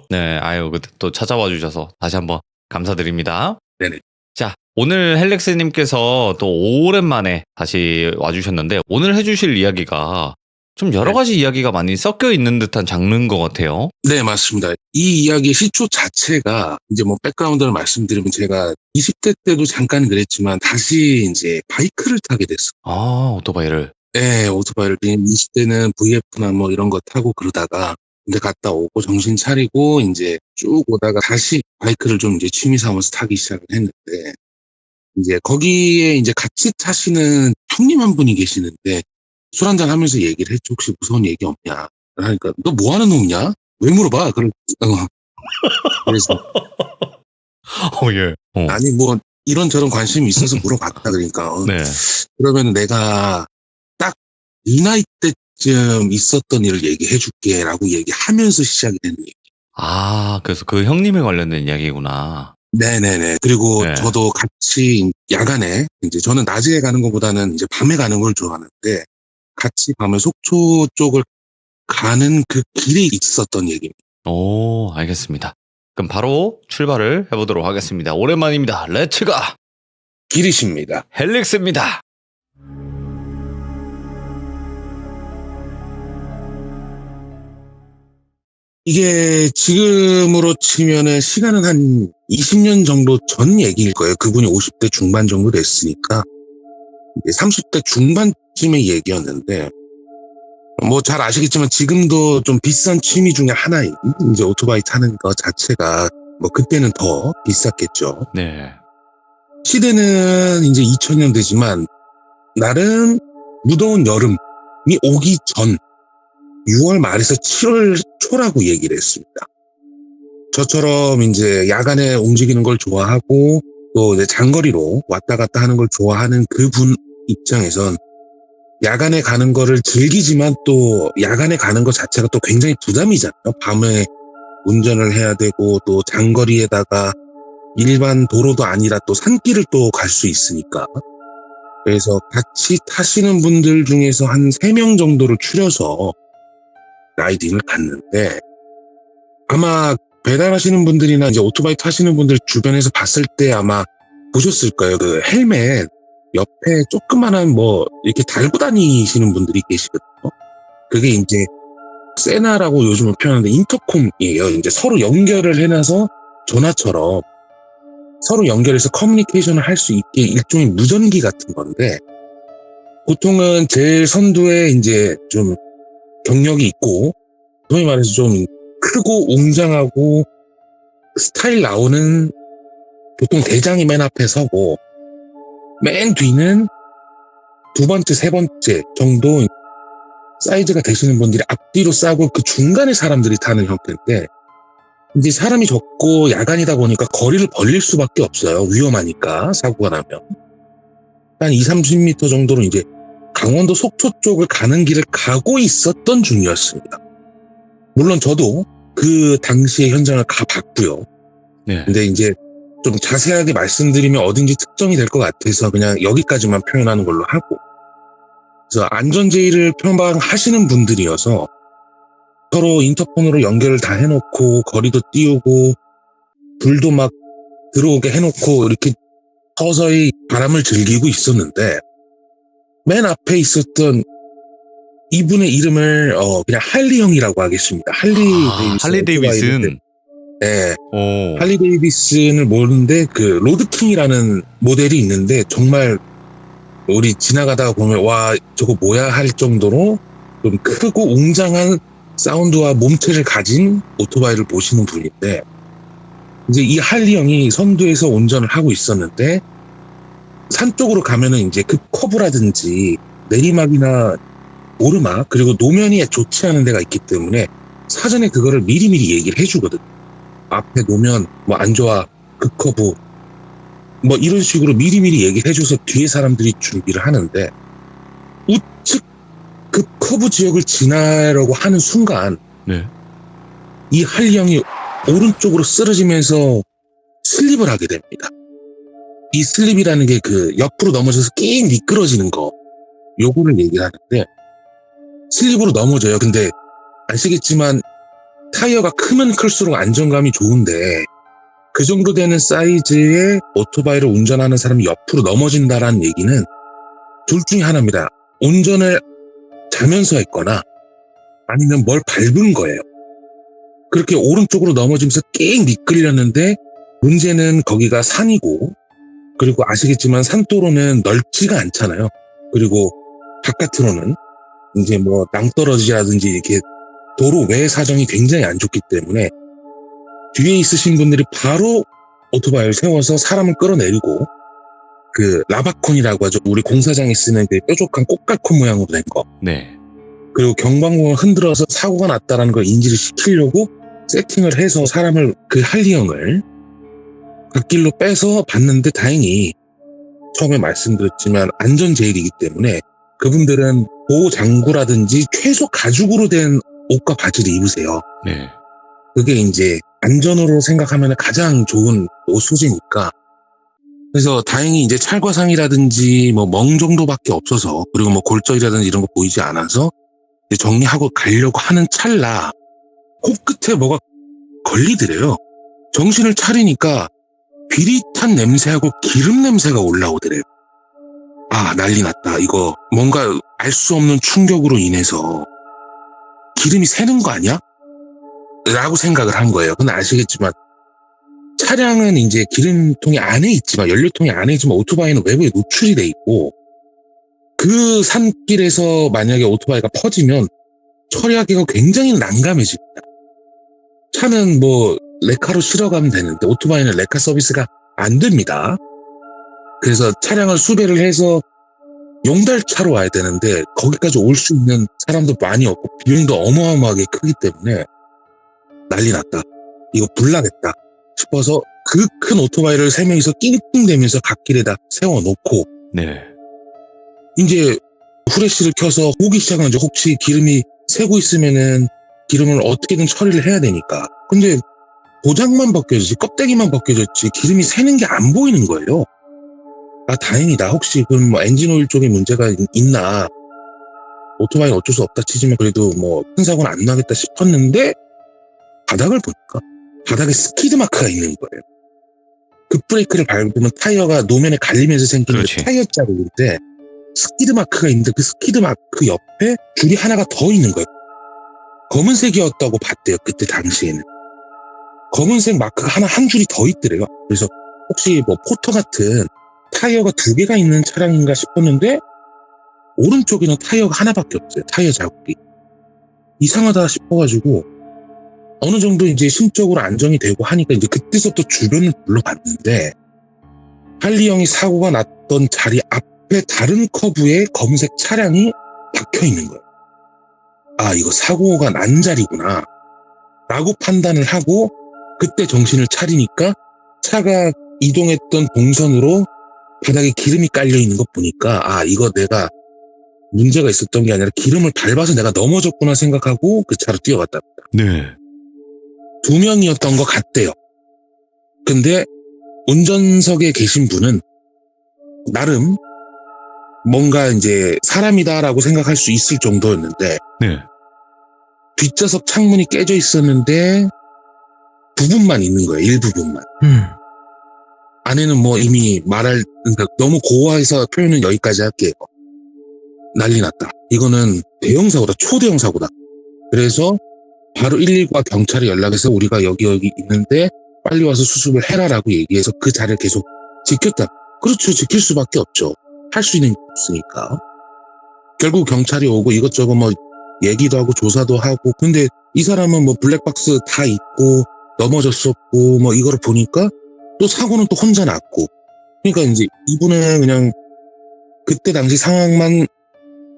네, 그때 또 찾아와 주셔서 다시 한번 감사드립니다. 네네. 자, 오늘 헬렉스님께서 또 오랜만에 다시 와주셨는데, 오늘 해주실 이야기가 좀 여러 가지 이야기가 많이 섞여 있는 듯한 장르인 것 같아요. 네, 맞습니다. 이 이야기의 시초 자체가 이제 뭐 백그라운드를 말씀드리면 제가 20대 때도 잠깐 그랬지만 다시 이제 바이크를 타게 됐어요. 오토바이를. 네, 오토바이를. 20대는 VF나 뭐 이런 거 타고 그러다가 근데 갔다 오고 정신 차리고 이제 쭉 오다가 다시 바이크를 좀 이제 취미 삼아서 타기 시작을 했는데 이제 거기에 이제 같이 타시는 형님 한 분이 계시는데 술 한잔 하면서 얘기를 했죠. 혹시 무서운 얘기 없냐? 그러니까 너 뭐 하는 놈이냐? 왜 물어봐? 그래서 예. 아니 뭐 이런저런 관심이 있어서 물어봤다 그러니까 네. 그러면 내가 딱 이 나이 때쯤 있었던 일을 얘기해 줄게라고 얘기하면서 시작이 되는 얘기. 그래서 그 형님에 관련된 이야기구나. 네네네. 그리고 네. 저도 같이 야간에 이제 저는 낮에 가는 것보다는 이제 밤에 가는 걸 좋아하는데 같이 밤에 속초 쪽을 가는 그 길에 있었던 얘기입니다. 알겠습니다. 그럼 바로 출발을 해보도록 하겠습니다. 오랜만입니다. 렛츠가! 길이십니다. 헬릭스입니다. 이게 지금으로 치면은 시간은 한 20년 정도 전 얘기일 거예요. 그분이 50대 중반 정도 됐으니까. 이제 30대 중반쯤의 얘기였는데, 뭐 잘 아시겠지만 지금도 좀 비싼 취미 중에 하나인 이제 오토바이 타는 것 자체가 뭐 그때는 더 비쌌겠죠. 네. 시대는 이제 2000년대지만 나름 무더운 여름이 오기 전 6월 말에서 7월 초라고 얘기를 했습니다. 저처럼 이제 야간에 움직이는 걸 좋아하고 또 이제 장거리로 왔다 갔다 하는 걸 좋아하는 그분 입장에선 야간에 가는 거를 즐기지만 또 야간에 가는 것 자체가 또 굉장히 부담이잖아요. 밤에 운전을 해야 되고 또 장거리에다가 일반 도로도 아니라 또 산길을 또 갈 수 있으니까. 그래서 같이 타시는 분들 중에서 한 3명 정도를 추려서 라이딩을 갔는데 아마 배달하시는 분들이나 이제 오토바이 타시는 분들 주변에서 봤을 때 아마 보셨을 거예요. 그 헬멧 옆에 조그만한 뭐 이렇게 달고 다니시는 분들이 계시거든요. 그게 이제 세나라고 요즘은 표현하는데 인터콤이에요. 이제 서로 연결을 해놔서 전화처럼 서로 연결해서 커뮤니케이션을 할 수 있게 일종의 무전기 같은 건데 보통은 제일 선두에 이제 좀 경력이 있고 소위 말해서 좀 크고 웅장하고 스타일 나오는 보통 대장이 맨 앞에 서고 맨 뒤는 두 번째, 세 번째 정도 사이즈가 되시는 분들이 앞뒤로 싸고 그 중간에 사람들이 타는 형태인데 이제 사람이 적고 야간이다 보니까 거리를 벌릴 수밖에 없어요. 위험하니까 사고가 나면. 한 20-30m 정도로 이제 강원도 속초 쪽을 가는 길을 가고 있었던 중이었습니다. 물론 저도 그 당시의 현장을 가봤고요. 네. 근데 이제 좀 자세하게 말씀드리면 어딘지 특정이 될 것 같아서 그냥 여기까지만 표현하는 걸로 하고. 그래서 안전제의를 표방하시는 분들이어서 서로 인터폰으로 연결을 다 해놓고 거리도 띄우고 불도 막 들어오게 해놓고 이렇게 서서히 바람을 즐기고 있었는데 맨 앞에 있었던 이분의 이름을 그냥 할리 형이라고 하겠습니다. 할리 데이비슨. 네. 할리 데이비슨을 모르는데 그 로드킹이라는 모델이 있는데 정말 우리 지나가다가 보면 와 저거 뭐야 할 정도로 좀 크고 웅장한 사운드와 몸체를 가진 오토바이를 모시는 분인데 이제 이 할리 형이 선두에서 운전을 하고 있었는데 산 쪽으로 가면은 이제 그 커브라든지 내리막이나 오르막 그리고 노면이 좋지 않은 데가 있기 때문에 사전에 그거를 미리미리 얘기를 해주거든. 앞에 노면 뭐 안 좋아, 그 커브 뭐 이런 식으로 미리미리 얘기를 해줘서 뒤에 사람들이 준비를 하는데 우측 그 커브 지역을 지나려고 하는 순간 네. 이 할리 형이 오른쪽으로 쓰러지면서 슬립을 하게 됩니다. 이 슬립이라는 게 그 옆으로 넘어져서 낑 미끄러지는 거 요거를 얘기를 하는데 슬립으로 넘어져요. 근데 아시겠지만 타이어가 크면 클수록 안정감이 좋은데 그 정도 되는 사이즈의 오토바이를 운전하는 사람이 옆으로 넘어진다라는 얘기는 둘 중에 하나입니다. 운전을 자면서 했거나 아니면 뭘 밟은 거예요. 그렇게 오른쪽으로 넘어지면서 낑 미끌렸는데 문제는 거기가 산이고 그리고 아시겠지만 산도로는 넓지가 않잖아요. 그리고 바깥으로는 이제 뭐 낭떠러지라든지 이렇게 도로 외 사정이 굉장히 안 좋기 때문에 뒤에 있으신 분들이 바로 오토바이를 세워서 사람을 끌어내리고 그 라바콘이라고 하죠. 우리 공사장에 쓰는 그 뾰족한 꽃갈콘 모양으로 된 거. 네. 그리고 경광봉을 흔들어서 사고가 났다는 걸 인지를 시키려고 세팅을 해서 사람을 그 할리 형을 갓길로 빼서 봤는데 다행히 처음에 말씀드렸지만 안전제일이기 때문에 그분들은 보호장구라든지 최소 가죽으로 된 옷과 바지를 입으세요. 네. 그게 이제 안전으로 생각하면 가장 좋은 옷 소재니까. 그래서 다행히 이제 찰과상이라든지 뭐 멍 정도밖에 없어서 그리고 뭐 골절이라든지 이런 거 보이지 않아서 이제 정리하고 가려고 하는 찰나 코끝에 뭐가 걸리더래요. 정신을 차리니까 비릿한 냄새하고 기름 냄새가 올라오더래요. 아, 난리 났다. 이거 뭔가 알 수 없는 충격으로 인해서 기름이 새는 거 아니야? 라고 생각을 한 거예요. 근데 아시겠지만 차량은 이제 기름통이 안에 있지만 연료통이 안에 있지만 오토바이는 외부에 노출이 돼 있고 그 산길에서 만약에 오토바이가 퍼지면 처리하기가 굉장히 난감해집니다. 차는 뭐 레카로 실어가면 되는데 오토바이는 레카 서비스가 안 됩니다. 그래서 차량을 수배를 해서 용달차로 와야 되는데 거기까지 올 수 있는 사람도 많이 없고 비용도 어마어마하게 크기 때문에 난리 났다. 이거 불나겠다 싶어서 그 큰 오토바이를 세 명이서 낑낑대면서 갓길에다 세워놓고 네. 이제 후레쉬를 켜서 보기 시작한 거죠. 혹시 기름이 새고 있으면은 기름을 어떻게든 처리를 해야 되니까. 근데 고장만 벗겨졌지 껍데기만 벗겨졌지 기름이 새는 게 안 보이는 거예요. 아, 다행이다. 혹시 그럼 뭐 엔진 오일 쪽에 문제가 있나. 오토바이는 어쩔 수 없다 치지만 그래도 뭐 큰 사고는 안 나겠다 싶었는데 바닥을 보니까 바닥에 스키드 마크가 있는 거예요. 급브레이크를 밟으면 타이어가 노면에 갈리면서 생기는 그렇지. 타이어 자국인데 스키드 마크가 있는데 그 스키드 마크 옆에 줄이 하나가 더 있는 거예요. 검은색이었다고 봤대요. 그때 당시에는. 검은색 마크가 한 줄이 더 있더래요. 그래서 혹시 뭐 포터 같은 타이어가 2개가 있는 차량인가 싶었는데 오른쪽에는 타이어가 하나밖에 없어요. 타이어 자국이. 이상하다 싶어가지고 어느 정도 이제 심적으로 안정이 되고 하니까 이제 그때서부터 주변을 둘러봤는데 할리 형이 사고가 났던 자리 앞에 다른 커브에 검은색 차량이 박혀 있는 거예요. 아, 이거 사고가 난 자리구나 라고 판단을 하고 그때 정신을 차리니까 차가 이동했던 동선으로 바닥에 기름이 깔려 있는 거 보니까 아, 이거 내가 문제가 있었던 게 아니라 기름을 밟아서 내가 넘어졌구나 생각하고 그 차로 뛰어갔다. 네. 2명이었던 것 같대요. 근데 운전석에 계신 분은 나름 뭔가 이제 사람이다라고 생각할 수 있을 정도였는데 네. 뒷좌석 창문이 깨져 있었는데 부분만 있는 거예요. 일부분만. 안에는 뭐 이미 그러니까 너무 고화해서 표현은 여기까지 할게요. 난리 났다. 이거는 대형 사고다. 초대형 사고다. 그래서 바로 119와 경찰에 연락해서 우리가 여기 있는데 빨리 와서 수습을 해라라고 얘기해서 그 자리를 계속 지켰다. 그렇죠. 지킬 수밖에 없죠. 할 수 있는 게 없으니까. 결국 경찰이 오고 이것저것 뭐 얘기도 하고 조사도 하고 근데 이 사람은 뭐 블랙박스 다 있고 넘어졌었고 뭐 이거를 보니까 또 사고는 또 혼자 났고 그러니까 이제 이분은 그냥 그때 당시 상황만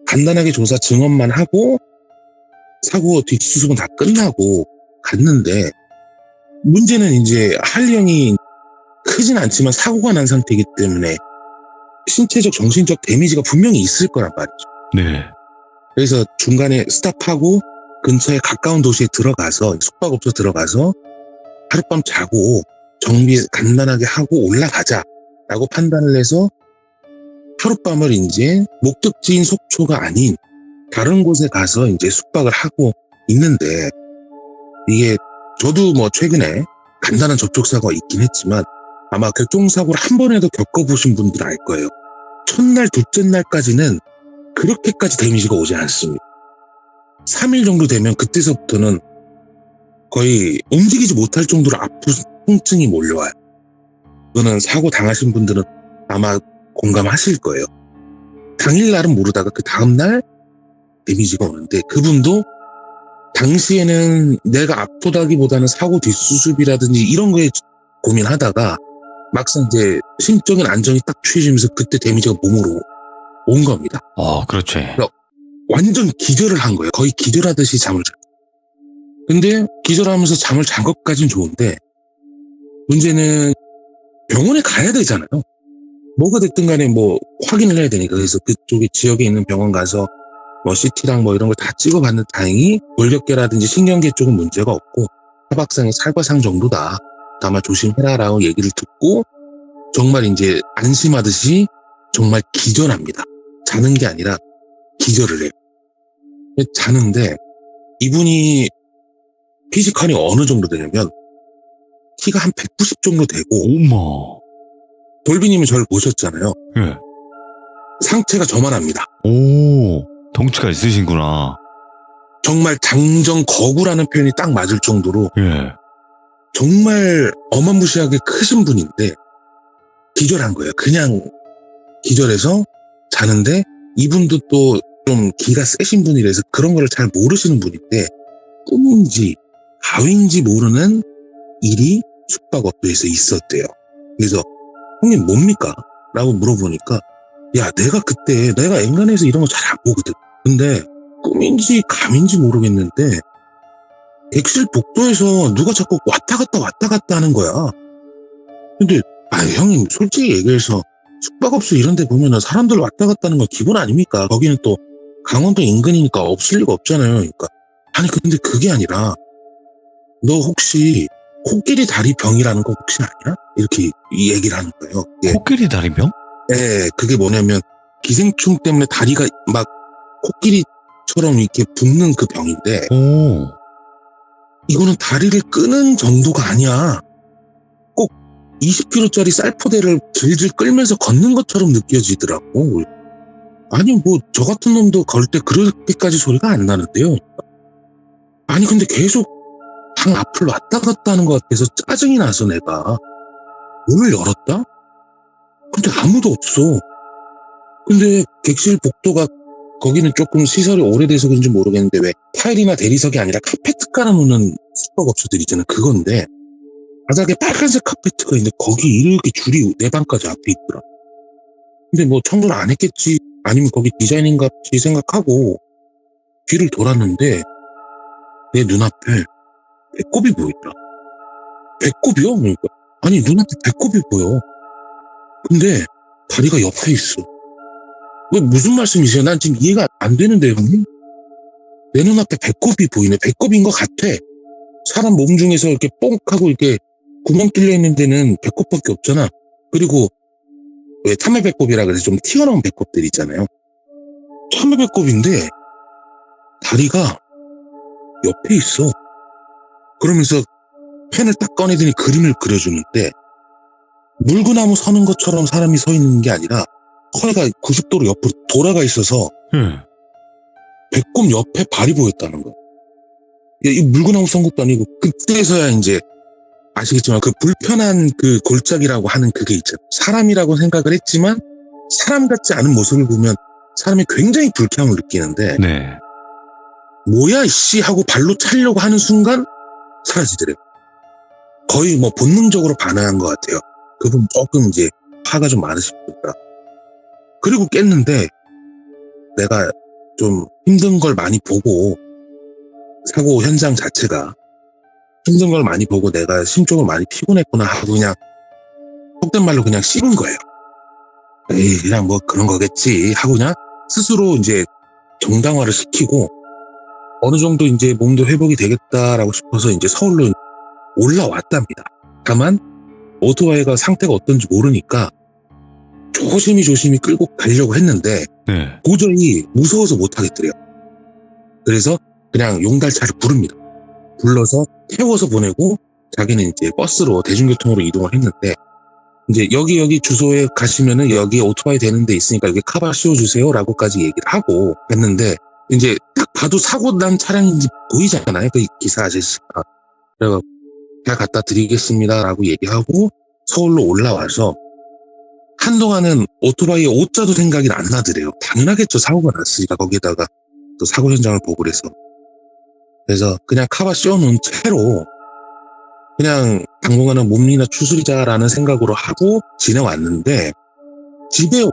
간단하게 조사 증언만 하고 사고 뒷수습은 다 끝나고 갔는데, 문제는 이제 할리 형이 크진 않지만 사고가 난 상태이기 때문에 신체적 정신적 데미지가 분명히 있을 거란 말이죠. 네. 그래서 중간에 스탑하고 근처에 가까운 도시에 들어가서, 숙박업소 들어가서 하룻밤 자고 정비 간단하게 하고 올라가자라고 판단을 해서 하룻밤을 이제 목적지인 속초가 아닌 다른 곳에 가서 이제 숙박을 하고 있는데, 이게 저도 뭐 최근에 간단한 접촉사고가 있긴 했지만 아마 교통사고를 한 번에도 겪어보신 분들 알 거예요. 첫날, 둘째 날까지는 그렇게까지 데미지가 오지 않습니다. 3일 정도 되면 그때서부터는 거의 움직이지 못할 정도로 아픈 통증이 몰려와요. 이거는 사고 당하신 분들은 아마 공감하실 거예요. 당일날은 모르다가 그 다음날 데미지가 오는데, 그분도 당시에는 내가 아프다기보다는 사고 뒷수습이라든지 이런 거에 고민하다가 막상 이제 심적인 안정이 딱 취해지면서 그때 데미지가 몸으로 온 겁니다. 그렇죠. 완전 기절을 한 거예요. 거의 기절하듯이 잠을 잤어요. 근데 기절하면서 잠을 잔 것까진 좋은데, 문제는 병원에 가야 되잖아요. 뭐가 됐든 간에 뭐 확인을 해야 되니까. 그래서 그쪽에 지역에 있는 병원 가서 뭐 CT랑 뭐 이런 걸 다 찍어봤는데 다행히 골격계라든지 신경계 쪽은 문제가 없고 타박상의 살과상 정도다. 다만 조심해라라고 얘기를 듣고 정말 이제 안심하듯이 정말 기절합니다. 자는 게 아니라 기절을 해요. 자는데 이분이 피지컬이 어느 정도 되냐면 키가 한 190 정도 되고, 어머. 돌비님이 저를 보셨잖아요. 예. 상체가 저만합니다. 오, 덩치가 있으신구나. 정말 장정 거구라는 표현이 딱 맞을 정도로 예. 정말 어마무시하게 크신 분인데 기절한 거예요. 그냥 기절해서 자는데, 이분도 또 좀 기가 세신 분이라서 그런 거를 잘 모르시는 분인데 꿈인지 가위인지 모르는 일이 숙박업소에서 있었대요. 그래서 형님 뭡니까? 라고 물어보니까, 야, 내가 엔간해서 이런 거 잘 안 보거든. 근데 꿈인지 감인지 모르겠는데 객실 복도에서 누가 자꾸 왔다 갔다 하는 거야. 근데 형님 솔직히 얘기해서 숙박업소 이런 데 보면은 사람들 왔다 갔다 하는 건 기본 아닙니까? 거기는 또 강원도 인근이니까 없을 리가 없잖아요. 그러니까 아니 근데 그게 아니라 너 혹시 코끼리 다리 병이라는 거 혹시 아니야? 이렇게 이 얘기를 하는 거예요. 예. 코끼리 다리병? 네, 그게 뭐냐면 기생충 때문에 다리가 막 코끼리처럼 이렇게 붓는 그 병인데, 오. 이거는 다리를 끄는 정도가 아니야. 꼭 20kg짜리 쌀포대를 질질 끌면서 걷는 것처럼 느껴지더라고. 아니 뭐 저 같은 놈도 걸 때 그렇게까지 소리가 안 나는데요. 아니 근데 계속 방 앞을 왔다 갔다 하는 것 같아서 짜증이 나서 내가 문을 열었다? 근데 아무도 없어. 근데 객실 복도가 거기는 조금 시설이 오래돼서 그런지 모르겠는데 왜 타일이나 대리석이 아니라 카페트 깔아놓는 숙박업소들 있잖아. 그건데 바닥에 빨간색 카페트가 있는데 거기 이렇게 줄이 내 방까지 앞에 있더라. 근데 뭐 청소를 안 했겠지 아니면 거기 디자인인갑지 생각하고 뒤를 돌았는데 내 눈앞에 배꼽이 보이더라. 배꼽이요? 그러니까 아니 눈앞에 배꼽이 보여. 근데 다리가 옆에 있어. 왜 무슨 말씀이세요? 난 지금 이해가 안 되는데 형님? 내 눈앞에 배꼽이 보이네. 배꼽인 것 같아. 사람 몸 중에서 이렇게 뽕 하고 이렇게 구멍 뚫려 있는 데는 배꼽밖에 없잖아. 그리고 왜 참외 배꼽이라 그래서 좀 튀어나온 배꼽들 있잖아요. 참외 배꼽인데 다리가 옆에 있어. 그러면서 펜을 딱 꺼내더니 그림을 그려주는데 물구나무 서는 것처럼 사람이 서 있는 게 아니라 허리가 90도로 옆으로 돌아가 있어서 배꼽 옆에 발이 보였다는 거야. 이 물구나무 선 것도 아니고 그때서야 이제 아시겠지만 그 불편한 그 골짜기라고 하는 그게 있잖아. 사람이라고 생각을 했지만 사람 같지 않은 모습을 보면 사람이 굉장히 불쾌함을 느끼는데 네. 뭐야 이씨 하고 발로 차려고 하는 순간 사라지더래요. 거의 뭐 본능적으로 반응한 것 같아요. 그분 조금 이제 화가 좀 많으십니다. 그리고 깼는데 내가 좀 힘든 걸 많이 보고 사고 현장 자체가 힘든 걸 많이 보고 내가 심적으로 많이 피곤했구나 하고 그냥 속된 말로 그냥 씹은 거예요. 에이 그냥 뭐 그런 거겠지 하고 그냥 스스로 이제 정당화를 시키고 어느 정도 이제 몸도 회복이 되겠다라고 싶어서 이제 서울로 올라왔답니다. 다만 오토바이가 상태가 어떤지 모르니까 조심히 끌고 가려고 했는데 네. 도저히 무서워서 못 하겠더래요. 그래서 그냥 용달차를 부릅니다. 불러서 태워서 보내고 자기는 이제 버스로 대중교통으로 이동을 했는데 이제 여기 주소에 가시면은 여기 오토바이 되는 데 있으니까 여기 카바 씌워주세요 라고까지 얘기를 하고 했는데 이제 딱 봐도 사고 난 차량인지 보이잖아요. 그 기사 아저씨가. 그래서 잘 갖다 드리겠습니다 라고 얘기하고 서울로 올라와서 한동안은 오토바이에 옷자도 생각이 안 나더래요. 당연하겠죠. 사고가 났으니까 거기에다가 또 사고 현장을 보고 그래서 그냥 카바 씌워놓은 채로 그냥 당분간은 몸이나 추스리자라는 생각으로 하고 지내왔는데 집에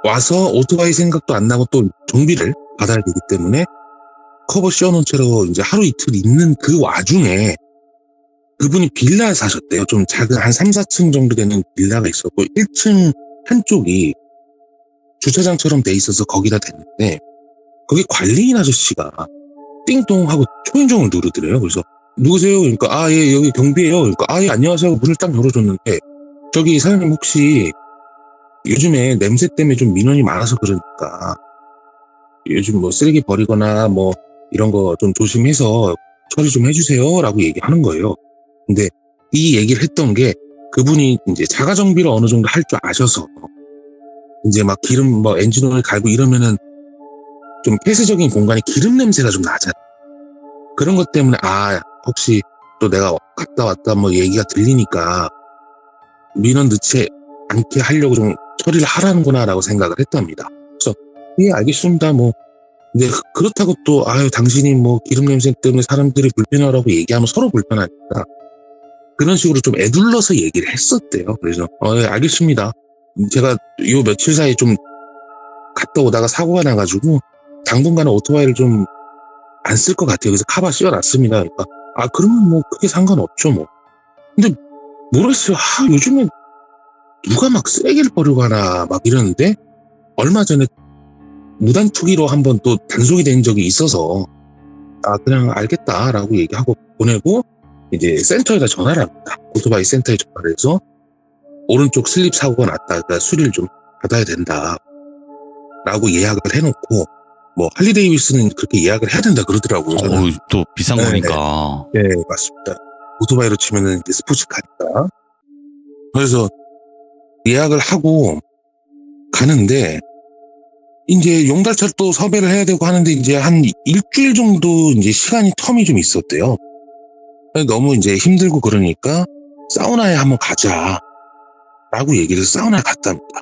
와서 오토바이 생각도 안 나고 또 정비를 받아야 되기 때문에 커버 씌워놓은 채로 이제 하루 이틀 있는 그 와중에 그분이 빌라 사셨대요. 좀 작은 한 3, 4층 정도 되는 빌라가 있었고 1층 한쪽이 주차장처럼 돼 있어서 거기다 댔는데 거기 관리인 아저씨가 띵동 하고 초인종을 누르더래요. 그래서 누구세요? 그러니까 아 예 여기 경비예요. 그러니까 아 예 안녕하세요. 문을 딱 열어줬는데 저기 사장님 혹시 요즘에 냄새 때문에 좀 민원이 많아서 그러니까 요즘 뭐 쓰레기 버리거나 뭐 이런 거 좀 조심해서 처리 좀 해주세요 라고 얘기하는 거예요. 근데 이 얘기를 했던 게 그분이 이제 자가 정비를 어느 정도 할 줄 아셔서 이제 막 기름 뭐 엔진오일 갈고 이러면은 좀 폐쇄적인 공간에 기름 냄새가 좀 나잖아요. 그런 것 때문에 아 혹시 또 내가 갔다 왔다 뭐 얘기가 들리니까 민원 넣지 않게 하려고 좀 처리를 하라는구나 라고 생각을 했답니다. 그래서 예 알겠습니다 뭐 근데 그렇다고 또 아유 당신이 뭐 기름 냄새 때문에 사람들이 불편하라고 얘기하면 서로 불편하니까 그런 식으로 좀 애둘러서 얘기를 했었대요. 그래서 예 알겠습니다. 제가 요 며칠 사이에 좀 갔다 오다가 사고가 나가지고 당분간은 오토바이를 좀 안 쓸 것 같아요. 그래서 카바 씌워놨습니다. 그러니까 아 그러면 뭐 크게 상관없죠 뭐. 근데 모르겠어요. 요즘에 누가 막 쓰레기를 버리고 하나 막 이러는데 얼마 전에 무단 투기로 한번 또 단속이 된 적이 있어서 아 그냥 알겠다라고 얘기하고 보내고 이제 센터에다 전화를 합니다. 오토바이 센터에 전화를 해서 오른쪽 슬립 사고가 났다. 그러니까 수리를 좀 받아야 된다. 라고 예약을 해놓고 뭐 할리데이비스는 그렇게 예약을 해야 된다 그러더라고요. 또 비싼 네, 거니까. 네 맞습니다. 오토바이로 치면은 이제 스포츠카니까. 그래서 예약을 하고 가는데 이제 용달차를 또 섭외를 해야 되고 하는데 이제 한 일주일 정도 이제 시간이 텀이 좀 있었대요. 너무 이제 힘들고 그러니까 사우나에 한번 가자 라고 얘기를 해서 사우나에 갔답니다.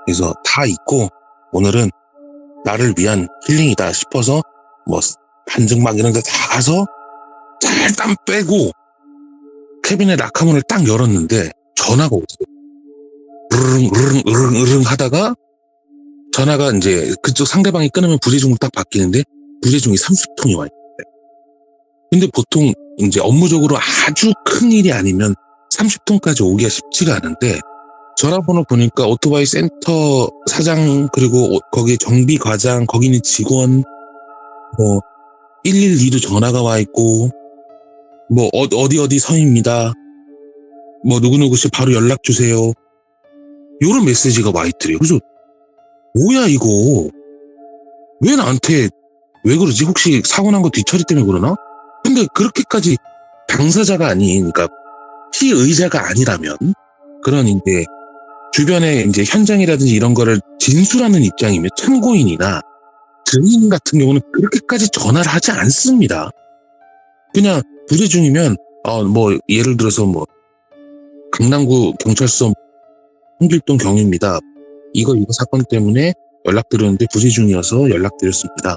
그래서 다 잊고 오늘은 나를 위한 힐링이다 싶어서 뭐 반증막 이런 데 다 가서 잘 땀 빼고 캐빈의 락카문을 딱 열었는데 전화가 오더라고요. 으르릉 하다가 전화가 이제 그쪽 상대방이 끊으면 부재중으로 딱 바뀌는데 부재중이 30통이 와 있는데 근데 보통 이제 업무적으로 아주 큰 일이 아니면 30통까지 오기가 쉽지가 않은데 전화번호 보니까 오토바이 센터 사장 그리고 거기 정비 과장 거기 있는 직원 뭐 112도 전화가 와 있고 뭐 어디 서입니다. 뭐 누구누구씨 바로 연락 주세요. 요런 메시지가 와 있더래요. 그래서 뭐야 이거 왜 나한테 왜 그러지? 혹시 사고 난 거 뒤처리 때문에 그러나? 근데 그렇게까지 당사자가 아닌 그러니까 피의자가 아니라면 그런 이제 주변에 이제 현장이라든지 이런 거를 진술하는 입장이면 참고인이나 증인 같은 경우는 그렇게까지 전화를 하지 않습니다. 그냥 부재중이면 뭐 예를 들어서 뭐 강남구 경찰서 홍길동 경위입니다. 이거 사건 때문에 연락드렸는데 부재중이어서 연락드렸습니다.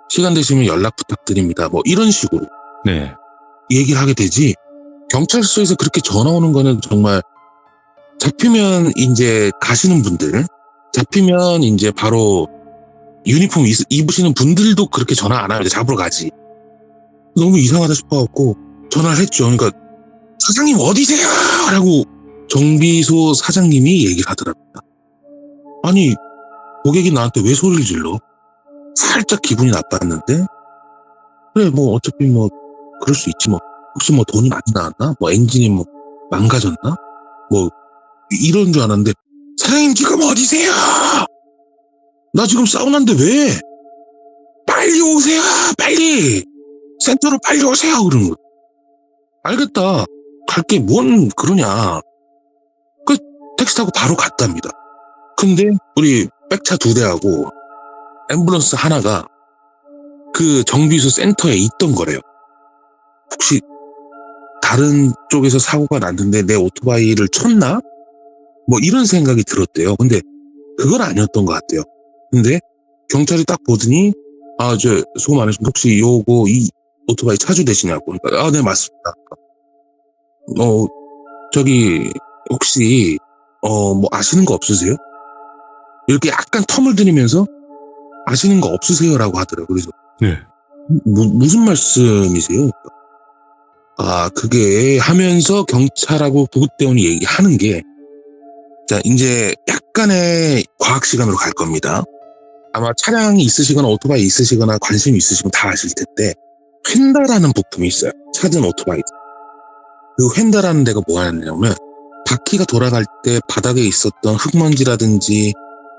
시간 되시면 연락 부탁드립니다. 뭐 이런 식으로 네. 얘기를 하게 되지 경찰서에서 그렇게 전화 오는 거는 정말 잡히면 이제 가시는 분들, 잡히면 이제 바로 유니폼 입으시는 분들도 그렇게 전화 안 하면 잡으러 가지. 너무 이상하다 싶어갖고 전화를 했죠. 그러니까 사장님 어디세요? 라고 정비소 사장님이 얘기를 하더랍니다. 아니, 고객이 나한테 왜 소리를 질러? 살짝 기분이 나빴는데, 그래, 뭐, 어차피 뭐, 그럴 수 있지, 뭐. 혹시 뭐 돈이 많이 나왔나? 뭐, 엔진이 뭐, 망가졌나? 뭐, 이런 줄 알았는데, 사장님 지금 어디세요? 나 지금 사우나인데 왜? 빨리 오세요! 빨리! 센터로 빨리 오세요! 그러는 거야. 알겠다. 갈게 뭔 그러냐. 그 택시 타고 바로 갔답니다. 근데 우리 백차 2대하고 앰뷸런스 하나가 그 정비소 센터에 있던 거래요. 혹시 다른 쪽에서 사고가 났는데 내 오토바이를 쳤나? 뭐 이런 생각이 들었대요. 근데 그건 아니었던 것 같아요. 근데 경찰이 딱 보더니 수고 많으십니다. 혹시 이 오토바이 차주 되시냐고. 그러니까 네 맞습니다. 저기 혹시 뭐 아시는 거 없으세요? 이렇게 약간 텀을 들이면서 아시는 거 없으세요라고 하더라고요. 그래서 네. 무슨 말씀이세요? 그게 하면서 경찰하고 구급대원이 얘기하는 게, 자, 이제 약간의 과학 시간으로 갈 겁니다. 아마 차량이 있으시거나 오토바이 있으시거나 관심이 있으시면 다 아실 텐데, 휀다라는 부품이 있어요. 차든 오토바이. 그 휀다라는 데가 뭐 하냐면, 바퀴가 돌아갈 때 바닥에 있었던 흙먼지라든지,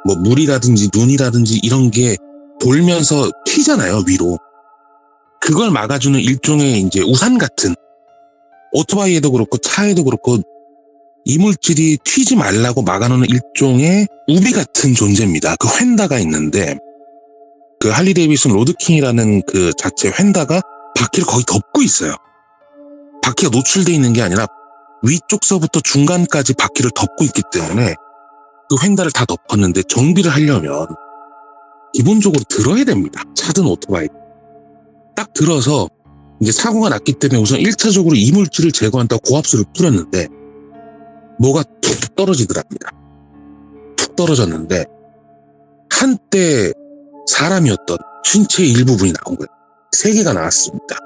뭐 물이라든지 눈이라든지 이런 게 돌면서 튀잖아요, 위로. 그걸 막아주는 일종의 이제 우산 같은, 오토바이에도 그렇고 차에도 그렇고 이물질이 튀지 말라고 막아놓는 일종의 우비 같은 존재입니다. 그 휀다가 있는데, 그 할리 데이비슨 로드킹이라는 그 자체 휀다가 바퀴를 거의 덮고 있어요. 바퀴가 노출되어 있는 게 아니라 위쪽서부터 중간까지 바퀴를 덮고 있기 때문에 그 휀다를 다 덮었는데, 정비를 하려면 기본적으로 들어야 됩니다. 차든 오토바이. 딱 들어서 이제 사고가 났기 때문에 우선 1차적으로 이물질을 제거한다고 고압수를 뿌렸는데 뭐가 툭 떨어지더랍니다. 툭 떨어졌는데 한때 사람이었던 신체의 일부분이 나온 거예요. 3개가 나왔습니다.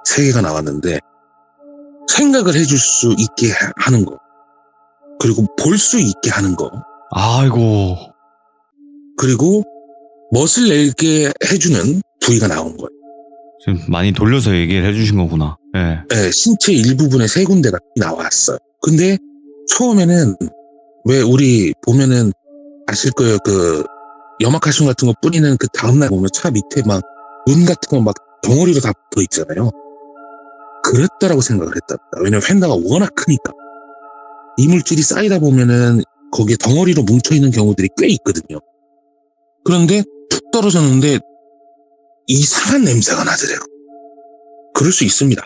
3개가 나왔는데 생각을 해줄 수 있게 하는 거, 그리고 볼 수 있게 하는 거, 아이고. 그리고 멋을 내게 해주는 부위가 나온 거예요. 지금 많이 돌려서 얘기를 해주신 거구나. 네. 네, 신체 일부분의 3군데가 나왔어요. 근데 처음에는 왜 우리 보면은 아실 거예요. 그 염화칼슘 같은 거 뿌리는 그 다음날 보면 차 밑에 막 눈 같은 거 막 덩어리로 다 붙어 있잖아요. 그랬다라고 생각을 했답니다. 왜냐면 휀다가 워낙 크니까. 이물질이 쌓이다 보면은 거기에 덩어리로 뭉쳐있는 경우들이 꽤 있거든요. 그런데 툭 떨어졌는데 이상한 냄새가 나더래요. 그럴 수 있습니다.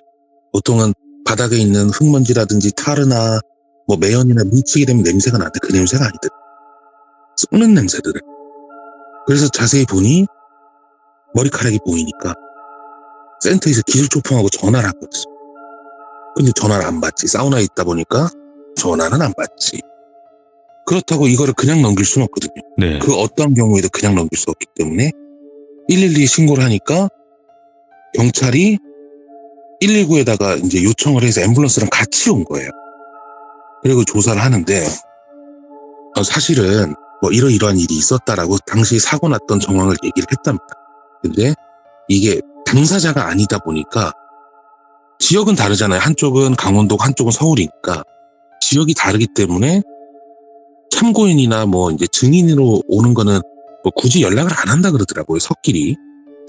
보통은 바닥에 있는 흙먼지라든지 타르나 뭐 매연이나 뭉치게 되면 냄새가 나는데 그 냄새가 아니더래요. 썩는 냄새들을. 그래서 자세히 보니 머리카락이 보이니까 센터에서 기술초풍하고 전화를 한 거였어. 근데 전화를 안 받지. 사우나에 있다 보니까 전화는 안 받지. 그렇다고 이거를 그냥 넘길 수는 없거든요. 네. 그 어떤 경우에도 그냥 넘길 수 없기 때문에 112에 신고를 하니까 경찰이 119에다가 이제 요청을 해서 앰뷸런스랑 같이 온 거예요. 그리고 조사를 하는데 사실은 뭐 이러이러한 일이 있었다라고 당시 사고 났던 정황을 얘기를 했답니다. 근데 이게 당사자가 아니다 보니까 지역은 다르잖아요. 한쪽은 강원도고 한쪽은 서울이니까 지역이 다르기 때문에 참고인이나 뭐 이제 증인으로 오는 거는 뭐 굳이 연락을 안 한다 그러더라고요. 서끼리.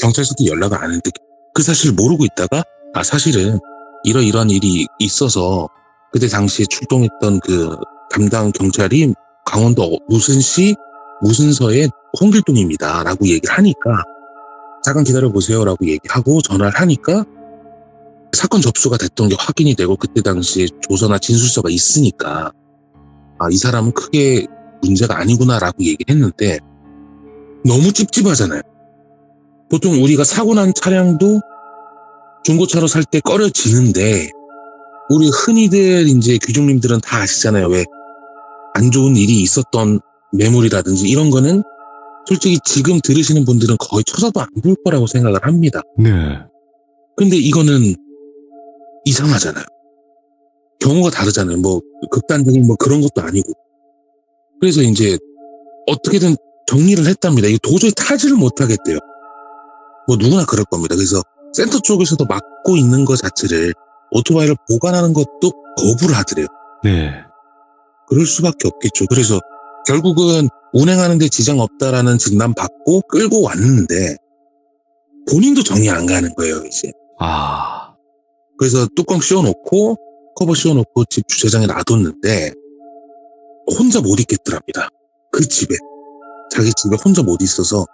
경찰서도 연락을 안 했는데 그 사실을 모르고 있다가 사실은 이러이러한 일이 있어서 그때 당시에 출동했던 그 담당 경찰이 강원도 무슨 시 무슨 서의 홍길동입니다 라고 얘기를 하니까 잠깐 기다려보세요 라고 얘기하고 전화를 하니까 사건 접수가 됐던 게 확인이 되고 그때 당시에 조서나 진술서가 있으니까 이 사람은 크게 문제가 아니구나 라고 얘기를 했는데 너무 찝찝하잖아요. 보통 우리가 사고 난 차량도 중고차로 살 때 꺼려지는데 우리 흔히들 이제 귀중님들은 다 아시잖아요. 왜 안 좋은 일이 있었던 매물이라든지 이런 거는 솔직히 지금 들으시는 분들은 거의 쳐다도 안 볼 거라고 생각을 합니다. 네. 근데 이거는 이상하잖아요. 경우가 다르잖아요. 뭐 극단적인 뭐 그런 것도 아니고. 그래서 이제 어떻게든 정리를 했답니다. 이거 도저히 타지를 못하겠대요. 뭐 누구나 그럴 겁니다. 그래서 센터 쪽에서도 막고 있는 것 자체를 오토바이를 보관하는 것도 거부를 하더래요. 네. 그럴 수밖에 없겠죠. 그래서 결국은 운행하는데 지장 없다라는 진단 받고 끌고 왔는데 본인도 정리 안 가는 거예요, 이제. 아. 그래서 뚜껑 씌워놓고 커버 씌워놓고 집 주차장에 놔뒀는데 혼자 못 있겠더랍니다. 그 집에. 자기 집에 혼자 못 있어서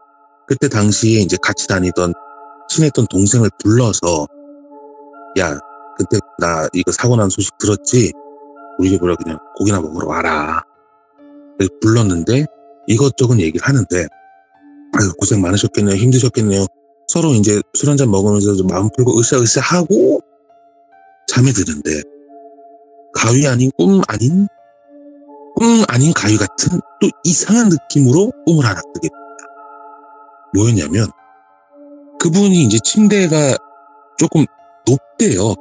그때 당시에 이제 같이 다니던 친했던 동생을 불러서 야, 그때 나 이거 사고 난 소식 들었지? 우리 집으로 그냥 고기나 먹으러 와라. 그래서 불렀는데 이것저것 얘기를 하는데 아유 고생 많으셨겠네요. 힘드셨겠네요. 서로 이제 술 한잔 먹으면서 좀 마음 풀고 으쌰으쌰 하고 잠에 드는데 가위 아닌 꿈 아닌 가위 같은 또 이상한 느낌으로 꿈을 하나 뜨게 됩니다. 뭐였냐면 그분이 이제 침대가 조금 높대요.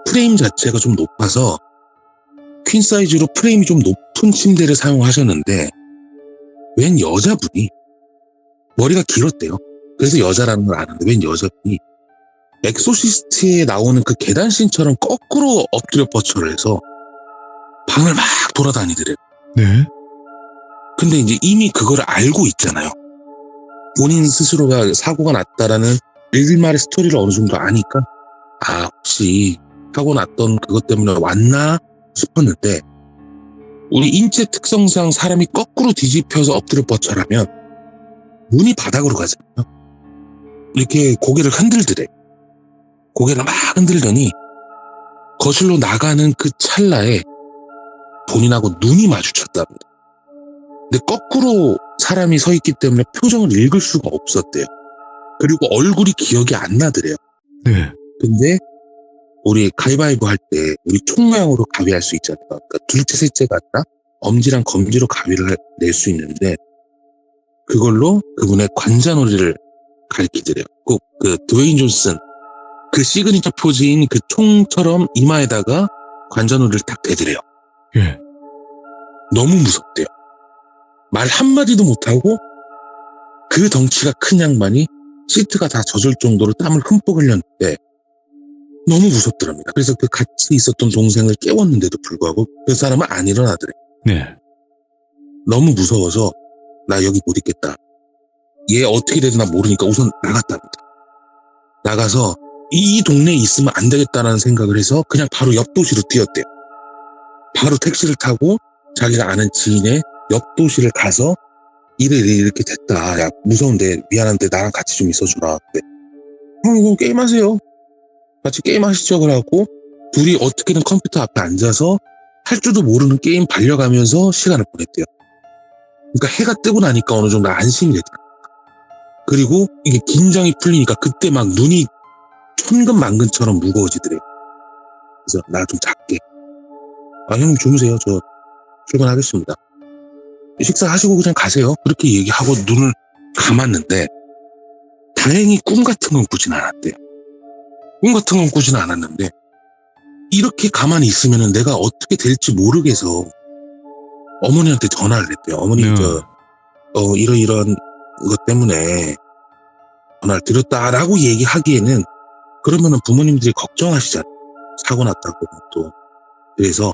프레임 자체가 좀 높아서 퀸 사이즈로 프레임이 좀 높은 침대를 사용하셨는데 웬 여자분이 머리가 길었대요. 그래서 여자라는 걸 아는데 웬 여자분이 엑소시스트에 나오는 그 계단씬처럼 거꾸로 엎드려 뻗쳐를 해서 방을 막 돌아다니더래요. 네. 근데 이제 이미 그걸 알고 있잖아요. 본인 스스로가 사고가 났다라는 일말의 스토리를 어느 정도 아니까 아 혹시 사고 났던 그것 때문에 왔나 싶었는데 우리 인체 특성상 사람이 거꾸로 뒤집혀서 엎드려 뻗쳐라면 눈이 바닥으로 가잖아요. 이렇게 고개를 흔들더래. 고개를 막 흔들더니 거실로 나가는 그 찰나에 본인하고 눈이 마주쳤답니다. 근데 거꾸로 사람이 서 있기 때문에 표정을 읽을 수가 없었대요. 그리고 얼굴이 기억이 안 나더래요. 네. 근데 우리 가위바위보 할 때 우리 총 모양으로 가위할 수 있잖아요. 그러니까 둘째 셋째 같다 엄지랑 검지로 가위를 낼 수 있는데 그걸로 그분의 관자놀이를 가리키더래요. 꼭 그 드웨인 존슨 그 시그니처 포즈인 그 총처럼 이마에다가 관자놀이를 딱 대더래요. 예. 너무 무섭대요. 말 한마디도 못하고 그 덩치가 큰 양반이 시트가 다 젖을 정도로 땀을 흠뻑 흘렸는데 너무 무섭더랍니다. 그래서 그 같이 있었던 동생을 깨웠는데도 불구하고 그 사람은 안 일어나더래. 네. 너무 무서워서 나 여기 못 있겠다. 얘 어떻게 되든 나 모르니까 우선 나갔답니다. 나가서 이 동네에 있으면 안 되겠다는 생각을 해서 그냥 바로 옆 도시로 뛰었대요. 바로 택시를 타고 자기가 아는 지인의 옆 도시를 가서 이렇게 됐다. 야 무서운데 미안한데 나랑 같이 좀 있어주라. 형 이거 게임하세요. 같이 게임하시죠. 그래갖고 둘이 어떻게든 컴퓨터 앞에 앉아서 할 줄도 모르는 게임 발려가면서 시간을 보냈대요. 그러니까 해가 뜨고 나니까 어느 정도 안심이 됐다. 그리고 이게 긴장이 풀리니까 그때 막 눈이 천근만근처럼 무거워지더래요. 그래서 나 좀 잘게. 아 형님 주무세요. 저 출근하겠습니다. 식사하시고 그냥 가세요. 그렇게 얘기하고 눈을 감았는데 다행히 꿈 같은 건 꾸진 않았대요. 꿈 같은 건 꾸진 않았는데 이렇게 가만히 있으면 내가 어떻게 될지 모르겠어 어머니한테 전화를 했대요. 어머니 네. 이런 것 때문에 전화를 드렸다라고 얘기하기에는 그러면은 부모님들이 걱정하시잖아요. 사고 났다고 또. 그래서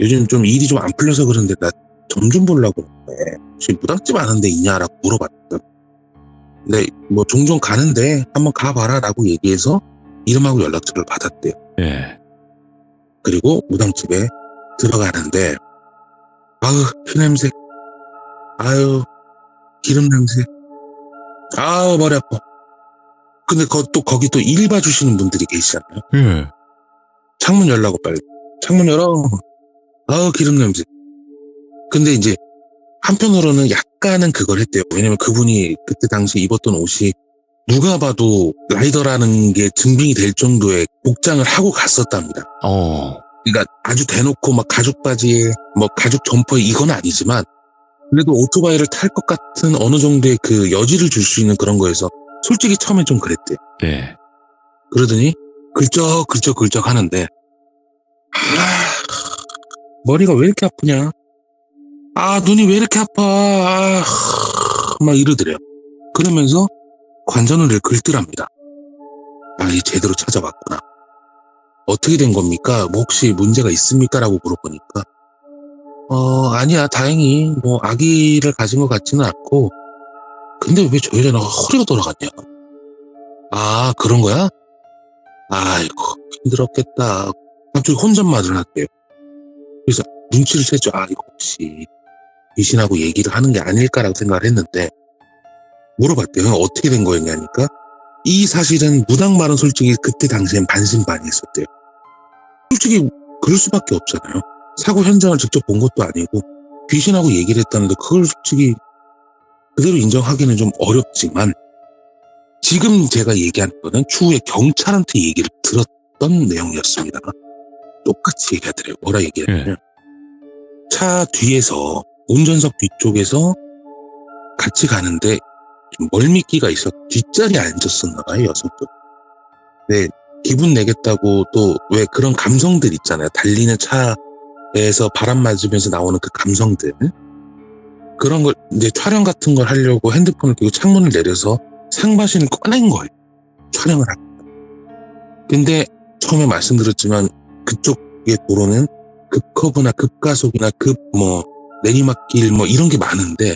요즘 좀 일이 좀 안 풀려서 그런데 나 점 좀 보려고 그러는데 혹시 무당집 아는 데 있냐라고 물어봤다. 근데 뭐 종종 가는데 한번 가봐라 라고 얘기해서 이름하고 연락처를 받았대요. 예. 그리고 무당집에 들어가는데 아유 피냄새, 아유 기름 냄새, 아유 머리 아파. 근데 거기 또 일 봐주시는 분들이 계시잖아요. 예. 창문 열라고 빨리. 창문 열어. 아우 기름 냄새. 근데 이제 한편으로는 약간은 그걸 했대요. 왜냐면 그분이 그때 당시 입었던 옷이 누가 봐도 라이더라는 게 증빙이 될 정도의 복장을 하고 갔었답니다. 그러니까 아주 대놓고 막 가죽 바지에 뭐 가죽 점퍼에 이건 아니지만 그래도 오토바이를 탈 것 같은 어느 정도의 그 여지를 줄 수 있는 그런 거에서 솔직히 처음엔 좀 그랬대요. 네. 그러더니 글쩍 하는데 머리가 왜 이렇게 아프냐? 눈이 왜 이렇게 아파? 막 이러더래요. 그러면서 관전을 긁더랍니다. 이 제대로 찾아봤구나. 어떻게 된 겁니까? 뭐 혹시 문제가 있습니까? 라고 물어보니까 아니야, 다행히 뭐 아기를 가진 것 같지는 않고, 근데 왜 저 여자는 허리가 돌아갔냐? 그런 거야? 아이고, 힘들었겠다. 갑자기 혼잣말을 하대요. 그래서 눈치를 챘죠. 이거 혹시 귀신하고 얘기를 하는 게 아닐까라고 생각을 했는데, 물어봤대요. 어떻게 된 거였냐니까? 이 사실은 무당말은 솔직히 그때 당시엔 반신반의했었대요. 솔직히 그럴 수밖에 없잖아요. 사고 현장을 직접 본 것도 아니고 귀신하고 얘기를 했다는데 그걸 솔직히 그대로 인정하기는 좀 어렵지만, 지금 제가 얘기한 거는 추후에 경찰한테 얘기를 들었던 내용이었습니다. 똑같이 얘기하더래요. 뭐라 얘기했냐면 차 뒤에서 운전석 뒤쪽에서 같이 가는데 좀 멀미기가 있어 뒷자리에 앉았었나 봐요. 여성분. 네, 기분 내겠다고 또 왜 그런 감성들 있잖아요. 달리는 차에서 바람 맞으면서 나오는 그 감성들, 그런 걸 이제 촬영 같은 걸 하려고 핸드폰을 끼고 창문을 내려서 상바신을 꺼낸 거예요. 촬영을 하고. 근데 처음에 말씀드렸지만 그쪽의 도로는 급커브나 급가속이나 내리막길 이런 게 많은데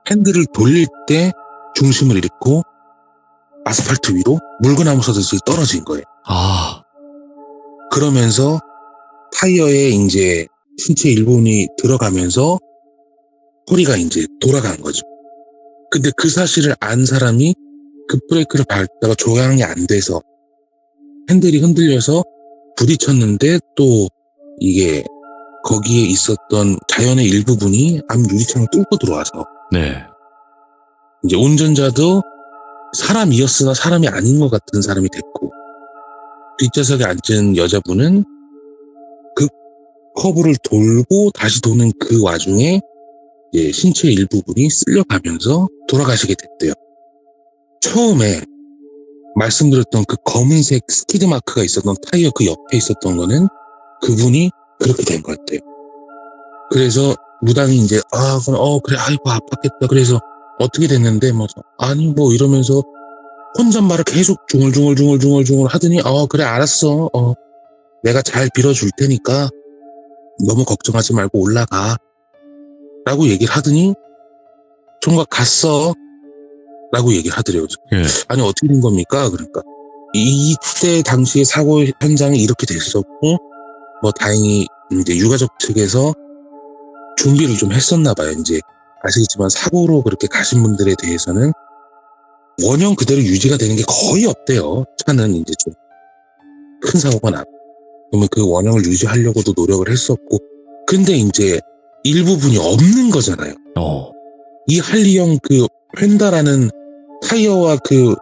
핸들을 돌릴 때 중심을 잃고 아스팔트 위로 물구나무 서듯이 떨어진 거예요. 그러면서 타이어에 이제 신체 일부분이 들어가면서 허리가 이제 돌아간 거죠. 근데 그 사실을 안 사람이 급브레이크를 밟다가 조향이 안 돼서 핸들이 흔들려서 부딪혔는데, 또 이게 거기에 있었던 자연의 일부분이 앞 유리창을 뚫고 들어와서 이제 운전자도 사람이었으나 사람이 아닌 것 같은 사람이 됐고, 뒷좌석에 앉은 여자분은 그 커브를 돌고 다시 도는 그 와중에 이제 신체 일부분이 쓸려가면서 돌아가시게 됐대요. 처음에 말씀드렸던 그 검은색 스키드 마크가 있었던 타이어 그 옆에 있었던 거는 그분이 그렇게 된 것 같아요. 그래서 무당이 이제 그래, 아이고 아팠겠다. 그래서 어떻게 됐는데 이러면서 혼잣말을 계속 중얼중얼 하더니 그래 알았어. 내가 잘 빌어줄 테니까 너무 걱정하지 말고 올라가 라고 얘기를 하더니 총각 갔어 라고 얘기를 하더래요. 아니 어떻게 된 겁니까? 그러니까 이때 당시에 사고 현장이 이렇게 됐었고, 다행히 이제 유가족 측에서 준비를 좀 했었나 봐요. 이제 아시겠지만 사고로 그렇게 가신 분들에 대해서는 원형 그대로 유지가 되는 게 거의 없대요. 차는 이제 좀 큰 사고가 나고, 그러면 그 원형을 유지하려고도 노력을 했었고, 근데 이제 일부분이 없는 거잖아요. 이 할리형 그 휀다라는 타이어와 그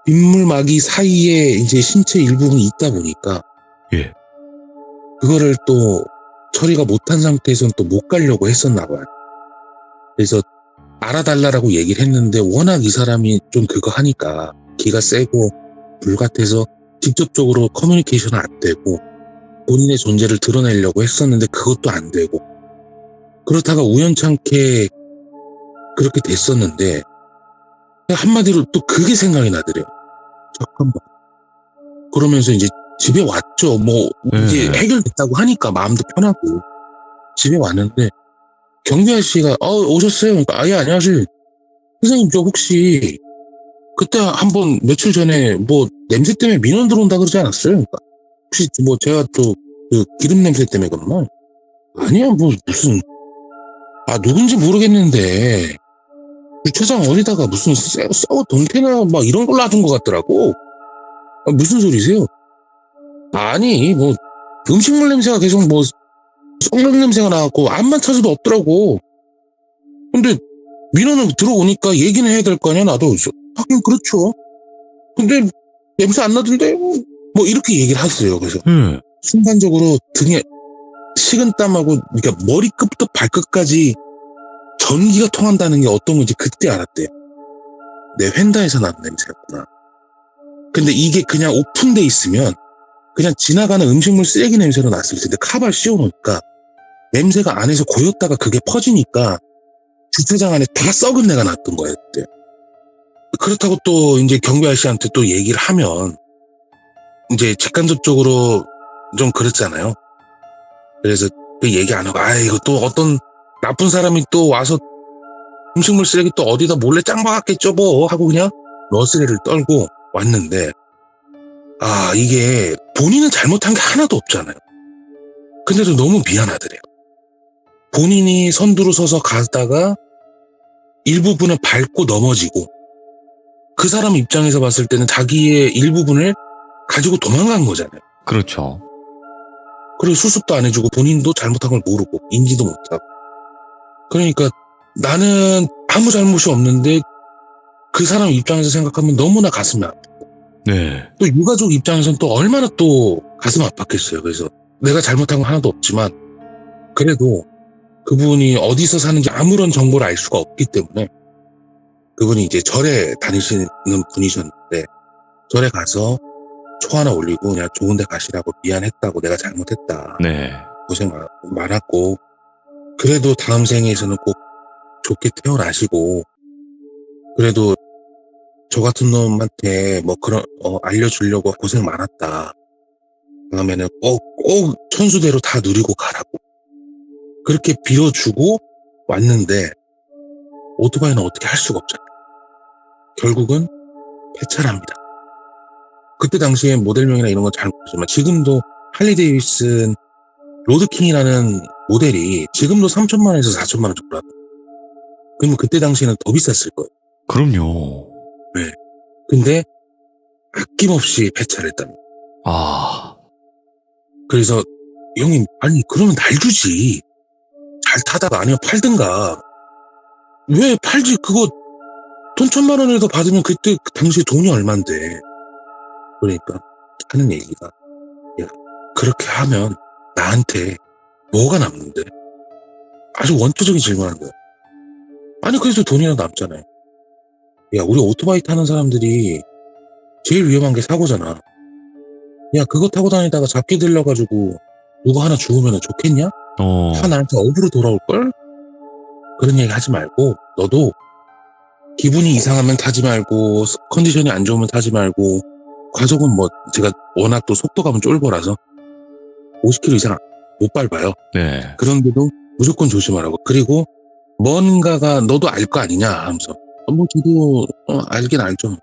빗물막이 사이에 이제 신체 일부분이 있다 보니까 그거를 또 처리가 못한 상태에서는 또 못 가려고 했었나 봐요. 그래서 알아달라고 얘기를 했는데 워낙 이 사람이 좀 그거 하니까 기가 세고 불같아서 직접적으로 커뮤니케이션은 안 되고 본인의 존재를 드러내려고 했었는데 그것도 안 되고, 그렇다가 우연찮게 그렇게 됐었는데 한마디로 또 그게 생각이 나더래요. 잠깐만. 그러면서 이제 집에 왔죠. 이제 해결됐다고 하니까 마음도 편하고 집에 왔는데 경비 아저씨가 오셨어요? 그러니까 예 안녕하세요. 선생님 저 혹시 그때 한번 며칠 전에 냄새 때문에 민원 들어온다 그러지 않았어요? 그러니까 혹시 제가 또 그 기름 냄새 때문에 그러나? 아니야 무슨 누군지 모르겠는데 주차장 어디다가 무슨 썩어 돈테나 이런 걸 놔둔 것 같더라고. 무슨 소리세요? 아니 음식물 냄새가 계속 썩는 냄새가 나갖고 암만 찾아도 없더라고. 근데 민원은 들어오니까 얘기는 해야 될 거 아니야. 나도 하긴 그렇죠. 근데 냄새 안 나던데 이렇게 얘기를 하세요. 그래서 순간적으로 등에 식은땀하고, 그러니까 머리끝부터 발끝까지 전기가 통한다는 게 어떤 건지 그때 알았대요. 내 휀다에서 나는 냄새였구나. 근데 이게 그냥 오픈돼 있으면 그냥 지나가는 음식물 쓰레기 냄새로 났을 텐데 카바를 씌워놓으니까 냄새가 안에서 고였다가 그게 퍼지니까 주차장 안에 다 썩은 내가 났던 거예요, 그때. 그렇다고 또 이제 경비 아저씨한테 또 얘기를 하면 이제 직간접적으로 좀 그렇잖아요. 그래서 그 얘기 안 하고, 이거 또 어떤 나쁜 사람이 또 와서 음식물 쓰레기 또 어디다 몰래 짱 박았겠죠 뭐 하고 그냥 러스레를 떨고 왔는데, 이게 본인은 잘못한 게 하나도 없잖아요. 근데도 너무 미안하더래요. 본인이 선두로 서서 가다가 일부분을 밟고 넘어지고, 그 사람 입장에서 봤을 때는 자기의 일부분을 가지고 도망간 거잖아요. 그렇죠. 그리고 수습도 안 해주고 본인도 잘못한 걸 모르고 인지도 못하고. 그러니까 나는 아무 잘못이 없는데 그 사람 입장에서 생각하면 너무나 가슴이 아프고, 네. 또 유가족 입장에서는 또 얼마나 또 가슴 아팠겠어요. 그래서 내가 잘못한 건 하나도 없지만 그래도 그분이 어디서 사는지 아무런 정보를 알 수가 없기 때문에, 그분이 이제 절에 다니시는 분이셨는데 절에 가서 초 하나 올리고 그냥 좋은 데 가시라고, 미안했다고, 내가 잘못했다, 네. 고생 많았고 그래도 다음 생에서는 꼭 좋게 태어나시고, 그래도 저 같은 놈한테 뭐 그런 알려주려고 고생 많았다, 다음에는 꼭 천수대로 다 누리고 가라고 그렇게 빌어주고 왔는데, 오토바이는 어떻게 할 수가 없잖아요. 결국은 폐차랍니다. 그때 당시에 모델명이나 이런 건 잘 모르지만 지금도 할리 데이비슨 로드킹이라는 모델이 지금도 3천만 원에서 4천만 원 정도 하고, 그러면 그때 당시에는 더 비쌌을 거예요. 그럼요. 네. 근데 아낌없이 폐차를 했답니다. 그래서 형님, 아니 그러면 날 주지, 잘 타다가 아니면 팔든가. 왜 팔지? 그거 돈 1,000만 원을 더 받으면 그때 그 당시에 돈이 얼만데. 그러니까 하는 얘기가, 야, 그렇게 하면 나한테 뭐가 남는데? 아주 원초적인 질문한 거야. 아니 그래서 돈이라도 남잖아요. 야, 우리 오토바이 타는 사람들이 제일 위험한 게 사고잖아. 야, 그거 타고 다니다가 잡기 들려가지고 누구 하나 죽으면 좋겠냐? 다 나한테 업으로 돌아올걸? 그런 얘기 하지 말고, 너도 기분이 이상하면 타지 말고, 컨디션이 안 좋으면 타지 말고, 과속은 뭐 제가 워낙 또 속도감은 쫄보라서 50km 이상 못 밟아요. 네. 그런데도 무조건 조심하라고. 그리고 뭔가가 너도 알 거 아니냐 하면서, 뭐 저도 알긴 알죠.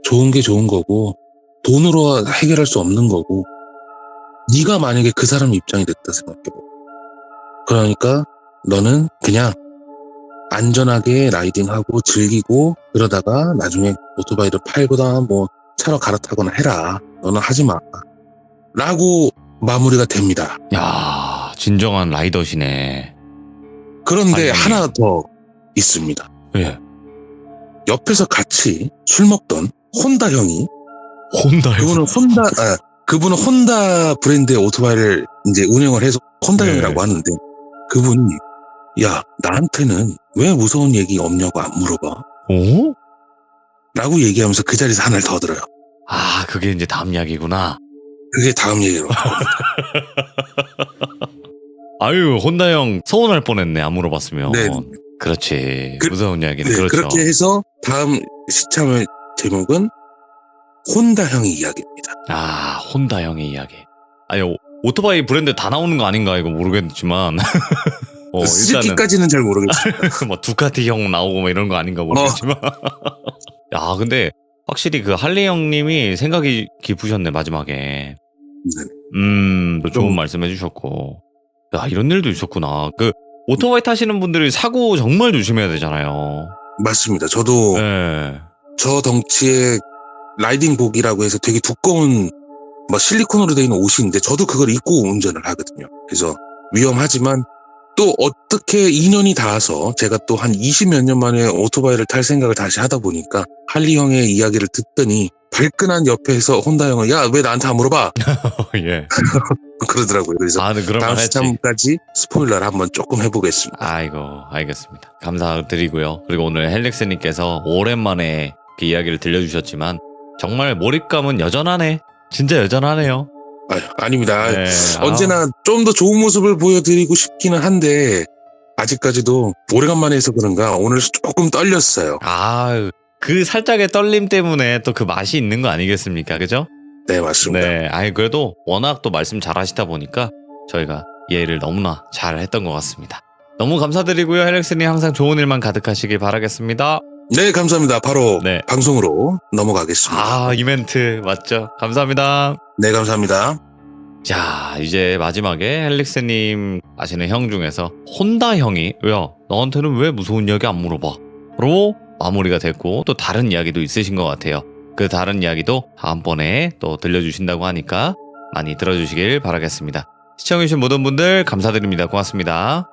좋은 게 좋은 거고 돈으로 해결할 수 없는 거고, 네가 만약에 그 사람 입장이 됐다 생각해봐. 그러니까 너는 그냥 안전하게 라이딩하고 즐기고, 그러다가 나중에 오토바이를 팔거나 뭐 차로 갈아타거나 해라. 너는 하지 마. 라고 마무리가 됩니다. 야, 진정한 라이더시네. 그런데 아니, 하나 더 있습니다. 예. 옆에서 같이 술 먹던 혼다 형이, 혼다요? 그분은 혼다 브랜드의 오토바이를 이제 운영을 해서 혼다 네. 형이라고 하는데, 그분이, 야, 나한테는 왜 무서운 얘기 없냐고 안 물어봐? 라고 얘기하면서 그 자리에서 하나를 더 들어요. 그게 이제 다음 이야기구나. 그게 다음 얘기로. 아유, 혼다 형 서운할 뻔했네, 안 물어봤으면. 네. 그렇지. 무서운 이야기는 네, 그렇죠. 그렇게 해서 다음 시참의 제목은 혼다 형의 이야기입니다. 혼다 형의 이야기. 아니, 오토바이 브랜드 다 나오는 거 아닌가 이거 모르겠지만. 일단은 스즈키까지는 잘 모르겠습니다. 뭐 두카티 형 나오고 뭐 이런 거 아닌가 모르겠지만. 야, 근데 확실히 그 할리 형님이 생각이 깊으셨네, 마지막에. 또 좋은 말씀 해주셨고. 야, 이런 일도 있었구나. 그 오토바이 타시는 분들이 사고 정말 조심해야 되잖아요. 맞습니다. 저도 네. 저 덩치에 라이딩복이라고 해서 되게 두꺼운 뭐 실리콘으로 되어 있는 옷인데, 저도 그걸 입고 운전을 하거든요. 그래서 위험하지만 또 어떻게 인연이 닿아서 제가 또 한 20몇 년 만에 오토바이를 탈 생각을 다시 하다 보니까 할리 형의 이야기를 듣더니 발끈한 옆에서 혼다 형은 야, 왜 나한테 안 물어봐? 예. 그러더라고요. 그래서 아, 네, 그럴만 다음 했지. 시점까지 스포일러를 한번 조금 해보겠습니다. 아이고, 알겠습니다. 감사드리고요. 그리고 오늘 헬릭스님께서 오랜만에 그 이야기를 들려주셨지만 정말 몰입감은 여전하네. 진짜 여전하네요. 아닙니다. 네. 언제나 좀 더 좋은 모습을 보여드리고 싶기는 한데 아직까지도 오래간만에 해서 그런가 오늘 조금 떨렸어요. 그 살짝의 떨림 때문에 또 그 맛이 있는 거 아니겠습니까? 그죠? 네, 맞습니다. 네. 그래도 워낙 또 말씀 잘 하시다 보니까 저희가 이해를 너무나 잘 했던 것 같습니다. 너무 감사드리고요. 헬릭스님 항상 좋은 일만 가득하시길 바라겠습니다. 네, 감사합니다. 바로 네. 방송으로 넘어가겠습니다. 이 멘트 맞죠? 감사합니다. 네, 감사합니다. 자, 이제 마지막에 헬릭스님 아시는 형 중에서 혼다 형이 야, 너한테는 왜 무서운 이야기 안 물어봐? 로 마무리가 됐고 또 다른 이야기도 있으신 것 같아요. 그 다른 이야기도 다음번에 또 들려주신다고 하니까 많이 들어주시길 바라겠습니다. 시청해주신 모든 분들 감사드립니다. 고맙습니다.